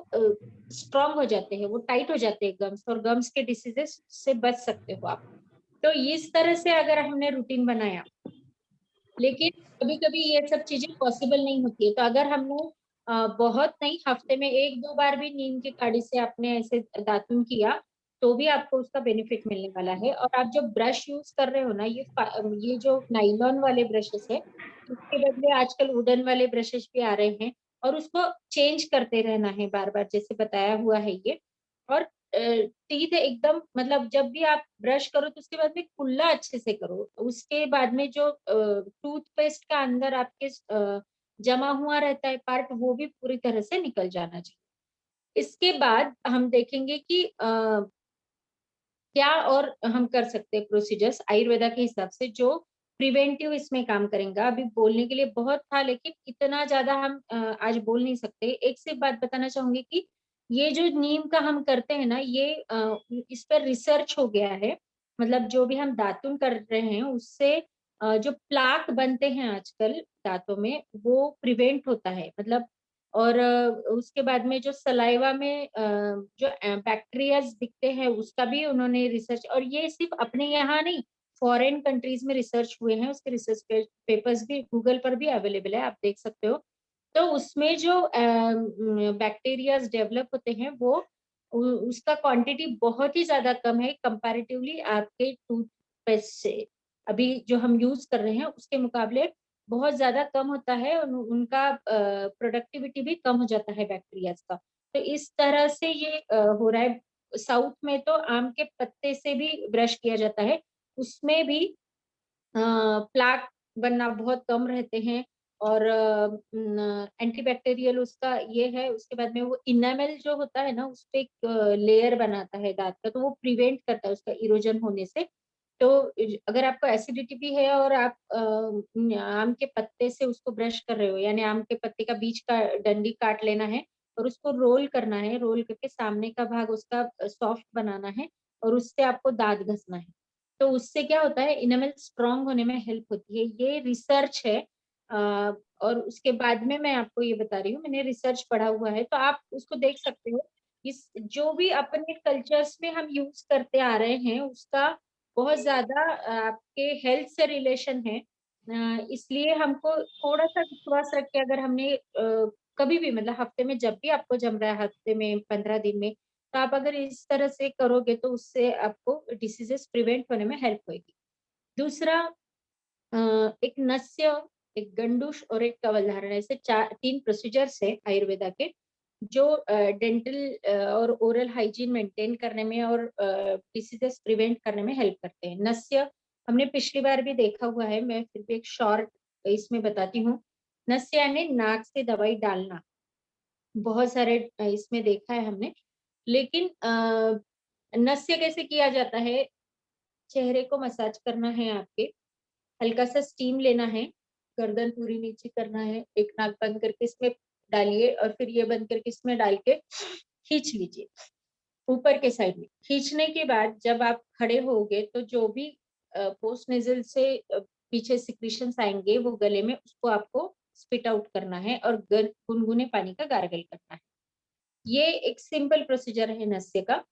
स्ट्रांग हो जाते हैं, वो टाइट हो जाते हैं गम्स, और गम्स के डिसीजेस से बच सकते हो आप। तो इस तरह से अगर हमने रूटीन बनाया, लेकिन कभी कभी ये सब चीजें पॉसिबल नहीं होती है, तो अगर हमने बहुत नहीं, हफ्ते में 1-2 बार भी नीम की काढ़ी से आपने ऐसे दातुन किया तो भी आपको उसका बेनिफिट मिलने वाला है। और आप जो ब्रश यूज कर रहे हो ना, ये जो नाइलॉन वाले ब्रशेस है, इसके बदले आजकल वुडन वाले ब्रशेस भी आ रहे हैं, और उसको चेंज करते रहना है बार बार, जैसे बताया हुआ है ये। और टीथ एकदम, मतलब जब भी आप ब्रश करो तो उसके बाद में कुल्ला अच्छे से करो, उसके बाद में जो टूथपेस्ट का अंदर आपके जमा हुआ रहता है पार्ट, वो भी पूरी तरह से निकल जाना चाहिए। इसके बाद हम देखेंगे कि क्या और हम कर सकते हैं प्रोसीजर्स आयुर्वेदा के हिसाब से जो प्रिवेंटिव इसमें काम करेंगे। अभी बोलने के लिए बहुत था, लेकिन इतना ज्यादा हम आज बोल नहीं सकते। एक सिर्फ बात बताना चाहूंगी कि ये जो नीम का हम करते हैं ना, ये इस पर रिसर्च हो गया है। मतलब जो भी हम दातुन कर रहे हैं उससे जो प्लाक बनते हैं आजकल दांतों में, वो प्रिवेंट होता है, मतलब। और उसके बाद में जो सलाइवा में जो बैक्टीरियाज दिखते हैं उसका भी उन्होंने रिसर्च, और ये सिर्फ अपने यहाँ नहीं, फॉरेन कंट्रीज में रिसर्च हुए हैं, उसके रिसर्च पेपर्स भी गूगल पर भी अवेलेबल है, आप देख सकते हो। तो उसमें जो बैक्टीरियाज डेवलप होते हैं वो उसका क्वांटिटी बहुत ही ज्यादा कम है कंपैरेटिवली आपके टूथपेस्ट से। अभी जो हम यूज कर रहे हैं उसके मुकाबले बहुत ज्यादा कम होता है, और उनका प्रोडक्टिविटी भी कम हो जाता है बैक्टीरियाज का। तो इस तरह से ये हो रहा है। साउथ में तो आम के पत्ते से भी ब्रश किया जाता है, उसमें भी प्लाक बनना बहुत कम रहते हैं, और एंटीबैक्टीरियल उसका ये है। उसके बाद में वो इनामेल जो होता है ना, उस पे एक लेयर बनाता है दांत का, तो वो प्रिवेंट करता है उसका इरोजन होने से। तो अगर आपको एसिडिटी भी है और आप आम के पत्ते से उसको ब्रश कर रहे हो, यानी आम के पत्ते का बीच का डंडी काट लेना है और उसको रोल करना है, रोल करके सामने का भाग उसका सॉफ्ट बनाना है, और उससे आपको दांत घसना है। तो उससे क्या होता है, इनेमल स्ट्रांग होने में हेल्प होती है। ये रिसर्च है। और उसके बाद में मैं आपको ये बता रही हूँ, मैंने रिसर्च पढ़ा हुआ है, तो आप उसको देख सकते हो। इस जो भी अपने कल्चर्स में हम यूज करते आ रहे हैं उसका बहुत ज्यादा आपके हेल्थ से रिलेशन है। इसलिए हमको थोड़ा सा विश्वास रख के, अगर हमने कभी भी मतलब हफ्ते में जब भी आपको जम रहा है, हफ्ते में 15 दिन में, तो आप अगर इस तरह से करोगे तो उससे आपको डिसीजेस प्रिवेंट होने में हेल्प होगी। दूसरा, एक नस्य, एक गंडूश और एक कवल धारण, ऐसे 3 प्रोसीजर्स है आयुर्वेदा के, जो डेंटल और ओरल हाइजीन मेंटेन करने में और डिसीजेस प्रिवेंट करने में हेल्प करते हैं। नस्य हमने पिछली बार भी देखा हुआ है, मैं फिर भी एक शॉर्ट इसमें बताती हूँ। नस्य यानी नाक से दवाई डालना, बहुत सारे इसमें देखा है हमने। लेकिन नस्य कैसे किया जाता है, चेहरे को मसाज करना है आपके, हल्का सा स्टीम लेना है, गर्दन पूरी नीचे करना है, एक नाक बंद करके इसमें डालिए, और फिर ये बंद करके इसमें डाल के खींच लीजिए ऊपर के साइड में। खींचने के बाद जब आप खड़े होगे तो जो भी पोस्ट नेजल से पीछे सिक्रीशंस आएंगे वो गले में, उसको आपको स्पिट आउट करना है और गुनगुने पानी का गार्गल करना है। ये एक सिंपल प्रोसीजर है नस्य का।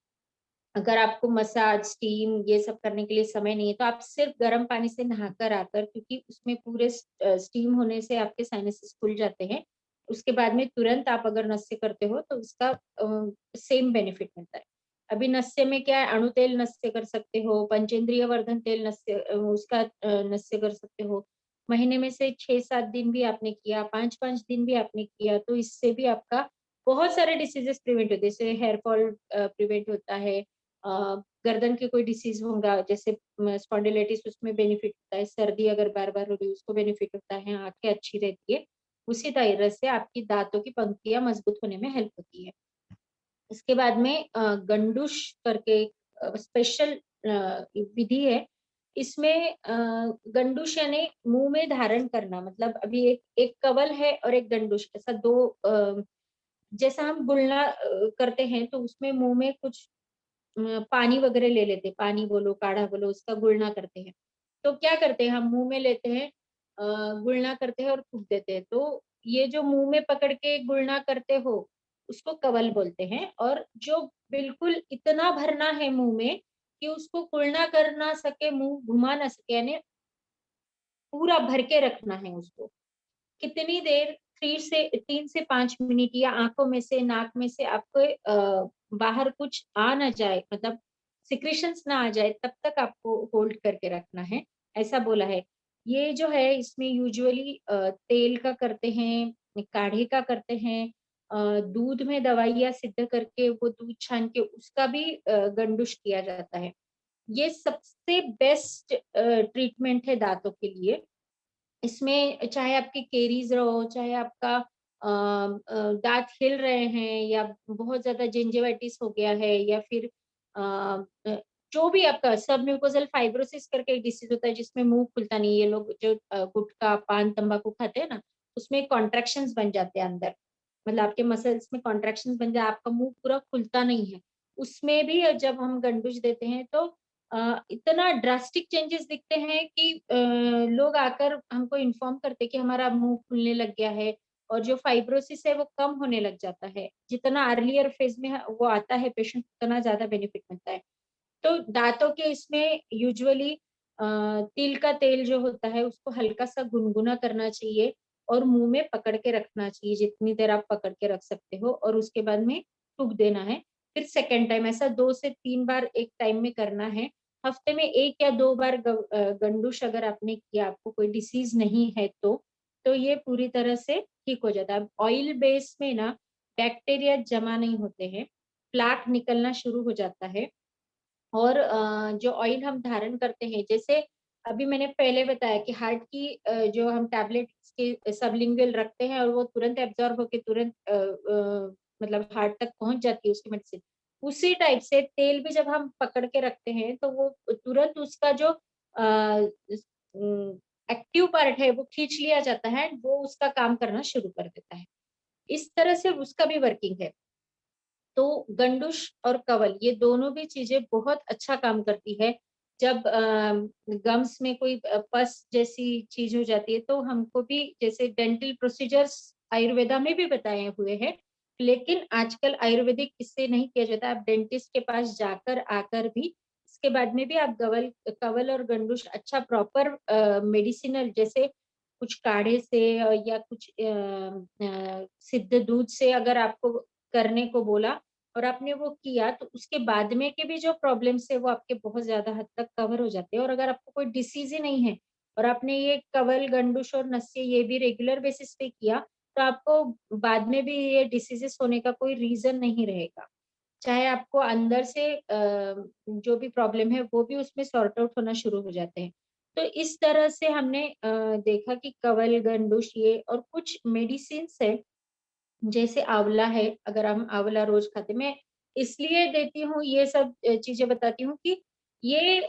अगर आपको मसाज, स्टीम ये सब करने के लिए समय नहीं है, तो आप सिर्फ गर्म पानी से नहाकर आकर, क्योंकि उसमें पूरे स्टीम होने से आपके साइनसेस खुल जाते हैं, उसके बाद में तुरंत आप अगर नस्य करते हो तो उसका सेम बेनिफिट मिलता है। अभी नस्य में क्या है, अणु तेल नस्य कर सकते हो, पंचेंद्रिय वर्धन तेल नस्य उसका नस्य कर सकते हो। महीने में से 6-7 दिन भी आपने किया, 5-5 दिन भी आपने किया, तो इससे भी आपका बहुत सारे डिसीजेस प्रिवेंट होते हैं। जैसे हेयर फॉल प्रिवेंट होता है, गर्दन के कोई डिसीज होगा जैसे स्पॉन्डिलाइटिस, उसमें बेनिफिट होता है। सर्दी अगर बार बार हो रही है उसको बेनिफिट होता है। आंखें अच्छी रहती है। उसी तरह से आपकी दांतों की पंक्तियां मजबूत होने में हेल्प होती है। इसके बाद में गंडूश करके स्पेशल विधि है। इसमें गंडूश यानी मुंह में धारण करना, मतलब अभी एक एक कवल है और एक गंडूश, ऐसा दो जैसा हम गुलना करते हैं, तो उसमें मुंह में कुछ पानी वगैरह ले लेते हैं, पानी बोलो काढ़ा बोलो, उसका गुलना करते हैं। तो क्या करते हैं, हम मुंह में लेते हैं, गुलना करते हैं और थूक देते हैं। तो ये जो मुंह में पकड़ के गुलना करते हो उसको कवल बोलते हैं। और जो बिल्कुल इतना भरना है मुंह में कि उसको गुलना कर ना सके, मुंह घुमा ना सके, यानी पूरा भर के रखना है उसको। कितनी देर, 3 से 5 मिनट, या आंखों में से, नाक में से आपको बाहर कुछ आ ना जाए, मतलब सिक्रेशंस ना आ जाए, तब तक आपको होल्ड करके रखना है, ऐसा बोला है। ये जो है इसमें यूजुअली तेल का करते हैं, काढ़े का करते हैं, दूध में दवाइयाँ सिद्ध करके वो दूध छान के उसका भी गंडुश किया जाता है। ये सबसे बेस्ट ट्रीटमेंट है दांतों के लिए। इसमें चाहे आपकी केरीज रहो, चाहे आपका दांत हिल रहे हैं, या बहुत ज्यादा जिंजिवाइटिस हो गया है, या फिर जो भी आपका सब म्यूकोजल फाइब्रोसिस करके एक डिसीज होता है जिसमें मुंह खुलता नहीं, ये लोग जो गुटखा पान तंबाकू खाते हैं ना, उसमें कॉन्ट्रैक्शंस बन जाते हैं अंदर, मतलब आपके मसल्स में कॉन्ट्रैक्शंस बन जाए, आपका मुंह पूरा खुलता नहीं है। उसमें भी जब हम गंडुज देते हैं तो इतना ड्रास्टिक चेंजेस दिखते हैं कि लोग आकर हमको इन्फॉर्म करते हैं कि हमारा मुंह खुलने लग गया है, और जो फाइब्रोसिस है वो कम होने लग जाता है। जितना अर्लियर फेज में वो आता है पेशेंट, उतना ज्यादा बेनिफिट मिलता है। तो दांतों के इसमें यूजुअली तिल का तेल जो होता है उसको हल्का सा गुनगुना करना चाहिए और मुंह में पकड़ के रखना चाहिए, जितनी देर आप पकड़ के रख सकते हो, और उसके बाद में थूक देना है। फिर सेकेंड टाइम ऐसा 2 से 3 बार एक टाइम में करना है। हफ्ते में 1 या 2 बार गंडुश अगर आपने किया, आपको कोई डिसीज नहीं है तो ये पूरी तरह से ठीक हो जाता है। ऑयल बेस में ना बैक्टीरिया जमा नहीं होते हैं, प्लाक निकलना शुरू हो जाता है। और जो ऑयल हम धारण करते हैं, जैसे अभी मैंने पहले बताया कि हार्ट की जो हम टैबलेट के सबलिंगुअल रखते हैं और वो तुरंत एब्जॉर्ब होके तुरंत मतलब हार्ट तक पहुंच जाती है उसकी मेडिसिन, उसी टाइप से तेल भी जब हम पकड़ के रखते हैं तो वो तुरंत उसका जो एक्टिव पार्ट है वो खींच लिया जाता है, वो उसका काम करना शुरू कर देता है। इस तरह से उसका भी वर्किंग है। तो गंडुश और कवल ये दोनों भी चीजें बहुत अच्छा काम करती है। जब गम्स में कोई पस जैसी चीज हो जाती है तो हमको भी जैसे डेंटल प्रोसीजर्स आयुर्वेदा में भी बताए हुए हैं, लेकिन आजकल आयुर्वेदिक इससे नहीं किया जाता। आप डेंटिस्ट के पास जाकर आकर भी इसके बाद में भी आप कवल और गंडुश अच्छा प्रॉपर मेडिसिनल, जैसे कुछ काढ़े से या कुछ सिद्ध दूध से अगर आपको करने को बोला और आपने वो किया, तो उसके बाद में के भी जो प्रॉब्लम्स है वो आपके बहुत ज्यादा हद तक कवर हो जाते हैं। और अगर आपको कोई डिसीज ही नहीं है और आपने ये कवल गंडुश और नस्य ये भी रेगुलर बेसिस पे किया, तो आपको बाद में भी ये डिसीजेस होने का कोई रीजन नहीं रहेगा। चाहे आपको अंदर से जो भी प्रॉब्लम है वो भी उसमें सॉर्ट आउट होना शुरू हो जाते हैं। तो इस तरह से हमने देखा कि कवल गंडुश ये और कुछ मेडिसिन है, जैसे आंवला है। अगर हम आंवला रोज खाते, मैं इसलिए देती हूँ ये सब चीजें बताती हूँ कि ये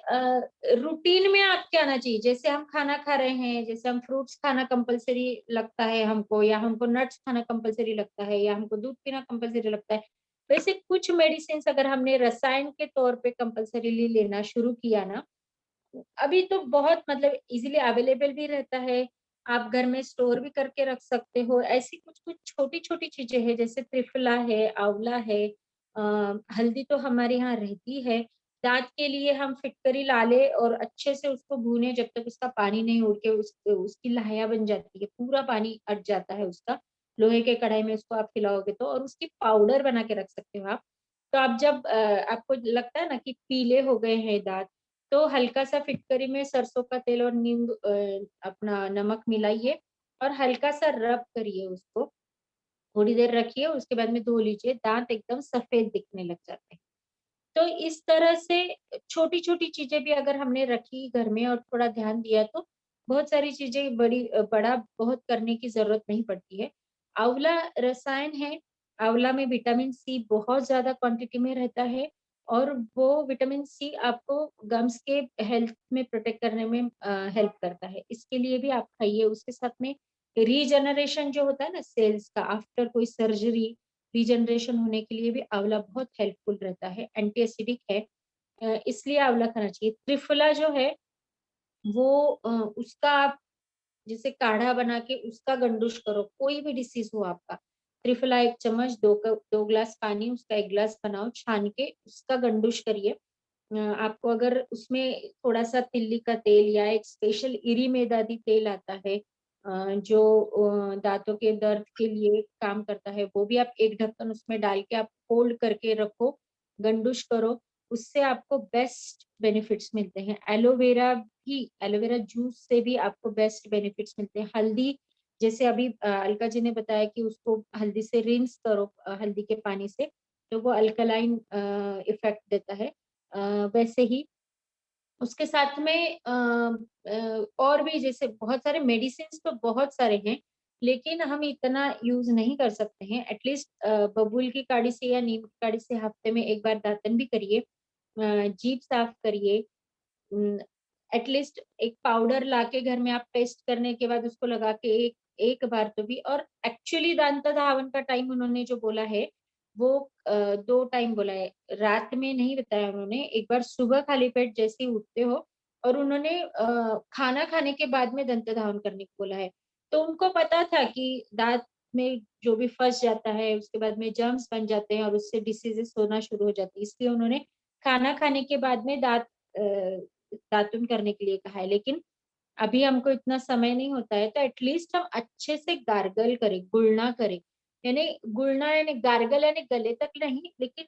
रूटीन में आपके आना चाहिए। जैसे हम खाना खा रहे हैं, जैसे हम फ्रूट्स खाना कंपलसरी लगता है हमको, या हमको नट्स खाना कंपलसरी लगता है, या हमको दूध पीना कंपलसरी लगता है, वैसे कुछ मेडिसिन अगर हमने रसायन के तौर पे कंपलसरीली लेना शुरू किया ना, अभी तो बहुत मतलब इजीली अवेलेबल भी रहता है, आप घर में स्टोर भी करके रख सकते हो। ऐसी कुछ कुछ छोटी छोटी चीजें हैं, जैसे त्रिफला है, आंवला है, हल्दी तो हमारे यहाँ रहती है। दांत के लिए हम फिटकरी ला ले और अच्छे से उसको भूने, जब तक उसका पानी नहीं उड़ के उसकी लाया बन जाती है, पूरा पानी अट जाता है उसका। लोहे के कढ़ाई में उसको आप खिलाओगे तो, और उसकी पाउडर बना के रख सकते हो आप। तो आप जब आपको लगता है ना कि पीले हो गए हैं दांत, तो हल्का सा फिटकरी में सरसों का तेल और नींबू अपना नमक मिलाइए और हल्का सा रब करिए उसको, थोड़ी देर रखिए, उसके बाद में धो लीजिए, दांत एकदम सफेद दिखने लग जाते हैं। तो इस तरह से छोटी छोटी चीजें भी अगर हमने रखी घर में और थोड़ा ध्यान दिया, तो बहुत सारी चीजें बड़ा बहुत करने की जरूरत नहीं पड़ती है। आंवला रसायन है, आंवला में विटामिन सी बहुत ज्यादा क्वांटिटी में रहता है, और वो विटामिन सी आपको गम्स के हेल्थ में प्रोटेक्ट करने में हेल्प करता है। इसके लिए भी आप खाइए। उसके साथ में रीजनरेशन जो होता है ना सेल्स का, आफ्टर कोई सर्जरी रीजनरेशन होने के लिए भी आंवला बहुत हेल्पफुल रहता है, एंटी एसिडिक है, इसलिए आंवला खाना चाहिए। त्रिफला जो है वो उसका आप जैसे काढ़ा बना के उसका गंडुश करो, कोई भी डिसीज हो आपका, त्रिफला 1 चम्मच, 2 ग्लास पानी, उसका 1 ग्लास बनाओ, छान के उसका गंडुश करिए। आपको अगर उसमें थोड़ा सा तिल्ली का तेल या एक स्पेशल इरी मेदादी तेल आता है जो दांतों के दर्द के लिए काम करता है, वो भी आप 1 ढक्कन उसमें डाल के आप फोल्ड करके रखो, गंडुश करो, उससे आपको बेस्ट बेनिफिट्स मिलते हैं। एलोवेरा भी, एलोवेरा जूस से भी आपको बेस्ट बेनिफिट्स मिलते हैं। हल्दी, जैसे अभी अलका जी ने बताया कि उसको हल्दी से रिंस करो, हल्दी के पानी से, तो वो अल्कलाइन इफेक्ट देता है। वैसे ही उसके साथ में और भी जैसे बहुत सारे मेडिसिन तो बहुत सारे हैं, लेकिन हम इतना यूज नहीं कर सकते हैं। एटलीस्ट बबूल की काढ़ी से या नीम की काढ़ी से हफ्ते में 1 बार दातन भी करिए, जीभ साफ करिए। एटलीस्ट एक पाउडर लाके घर में आप पेस्ट करने के बाद उसको लगा के एक एक बार तो भी। और एक्चुअली दंत धावन का टाइम उन्होंने जो बोला है वो 2 टाइम बोला है, रात में नहीं बताया उन्होंने। एक बार सुबह खाली पेट जैसे ही उठते हो, और उन्होंने खाना खाने के बाद में दंत धावन करने को बोला है। तो उनको पता था कि दांत में जो भी फंस जाता है उसके बाद में जर्म्स बन जाते हैं और उससे डिसीजेस होना शुरू हो जाती है, इसलिए उन्होंने खाना खाने के बाद में दांत दातुन करने के लिए कहा है, लेकिन अभी हमको इतना समय नहीं होता है, तो एटलीस्ट हम अच्छे से गार्गल करें, गुड़ना करें। यानी गुड़ना यानी गार्गल यानी गले तक नहीं, लेकिन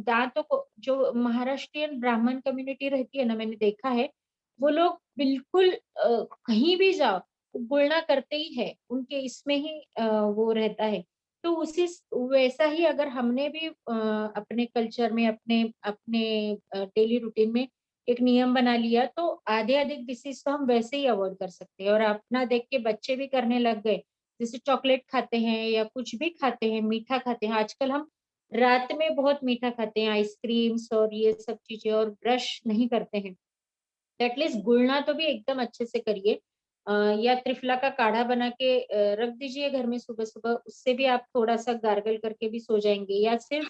दांतों को, जो महाराष्ट्रियन ब्राह्मण कम्युनिटी रहती है ना, मैंने देखा है वो लोग बिल्कुल कहीं भी जाओ गुड़ना करते ही है, उनके इसमें ही वो रहता है। तो उसी वैसा ही अगर हमने भी अपने कल्चर में, अपने अपने डेली रूटीन में एक नियम बना लिया, तो आधे अधिक डिसीज तो हम वैसे ही अवॉइड कर सकते हैं। और अपना देख के बच्चे भी करने लग गए, जैसे चॉकलेट खाते हैं या कुछ भी खाते हैं, मीठा खाते हैं। आजकल हम रात में बहुत मीठा खाते हैं, आइसक्रीम्स और ये सब चीजें, और ब्रश नहीं करते हैं। एटलीस्ट गुड़ना तो भी एकदम अच्छे से करिए। या त्रिफला का काढ़ा बना के रख दीजिए घर में सुबह सुबह, उससे भी आप थोड़ा सा गार्गल करके भी सो जाएंगे। या सिर्फ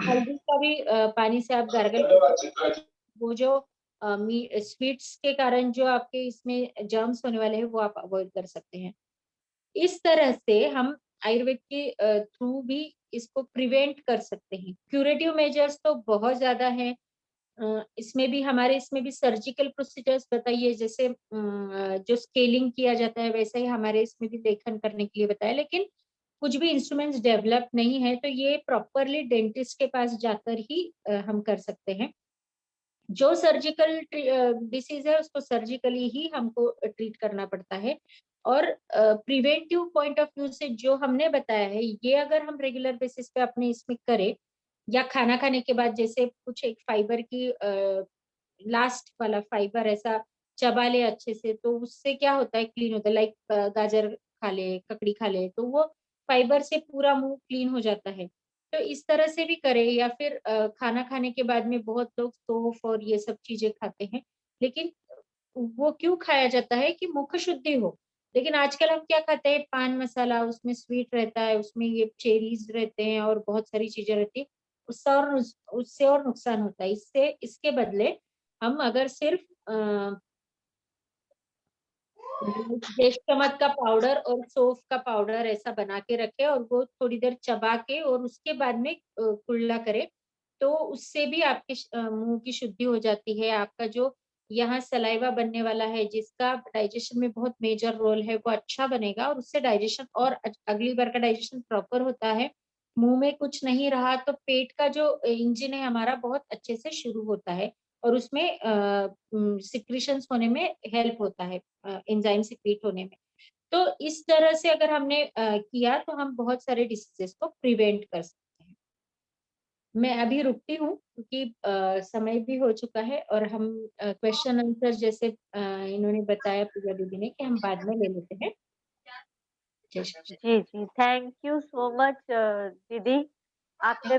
हल्दी का भी पानी से आप गार्गल करके, वो जो स्वीट्स के कारण जो आपके इसमें जर्म्स होने वाले हैं वो आप अवॉइड कर सकते हैं। इस तरह से हम आयुर्वेद के थ्रू भी इसको प्रिवेंट कर सकते हैं। क्यूरेटिव मेजर्स तो बहुत ज्यादा है। इसमें भी सर्जिकल प्रोसीजर्स बताइए, जैसे जो स्केलिंग किया जाता है वैसे ही हमारे इसमें भी लेखन करने के लिए बताया, लेकिन कुछ भी इंस्ट्रूमेंट्स डेवलप नहीं है, तो ये प्रॉपरली डेंटिस्ट के पास जाकर ही हम कर सकते हैं। जो सर्जिकल डिसीज है उसको सर्जिकली ही हमको ट्रीट करना पड़ता है। और प्रिवेंटिव पॉइंट ऑफ व्यू से जो हमने बताया है, ये अगर हम रेगुलर बेसिस पे अपने इसमें करें, या खाना खाने के बाद जैसे कुछ एक फाइबर की लास्ट वाला फाइबर ऐसा चबा ले अच्छे से, तो उससे क्या होता है, क्लीन होता है। लाइक गाजर खा ले, ककड़ी खा ले, तो वो फाइबर से पूरा मुंह क्लीन हो जाता है। तो इस तरह से भी करें। या फिर खाना खाने के बाद में बहुत लोग सौंफ और ये सब चीजें खाते हैं, लेकिन वो क्यों खाया जाता है कि मुख शुद्धि हो। लेकिन आजकल हम क्या खाते हैं, पान मसाला, उसमें स्वीट रहता है, उसमें ये चेरीज रहते हैं और बहुत सारी चीजें रहती है, उससे और नुकसान होता है। इससे इसके बदले हम अगर सिर्फ जेष्ठमध का पाउडर और सौंफ का पाउडर ऐसा बना के रखे और वो थोड़ी देर चबा के और उसके बाद में कुल्ला करे, तो उससे भी आपके मुंह की शुद्धि हो जाती है। आपका जो यहाँ सलाइवा बनने वाला है, जिसका डाइजेशन में बहुत मेजर रोल है, वो अच्छा बनेगा और उससे डाइजेशन और अगली बार का डाइजेशन प्रॉपर होता है। मुंह में कुछ नहीं रहा तो पेट का जो इंजन है हमारा बहुत अच्छे से शुरू होता है, और उसमें सिक्रीशंस होने में हेल्प होता है, एंजाइम सिक्रीट होने में। तो इस तरह से अगर हमने किया तो हम बहुत सारे डिसीजेस को प्रिवेंट कर सकते हैं। मैं अभी रुकती हूँ क्योंकि समय भी हो चुका है, और हम क्वेश्चन आंसर जैसे इन्होंने बताया पूजा दीदी ने, कि हम बाद में ले लेते हैं। जय श्री कृष्ण। जी जी, थैंक यू सो मच दीदी, आपने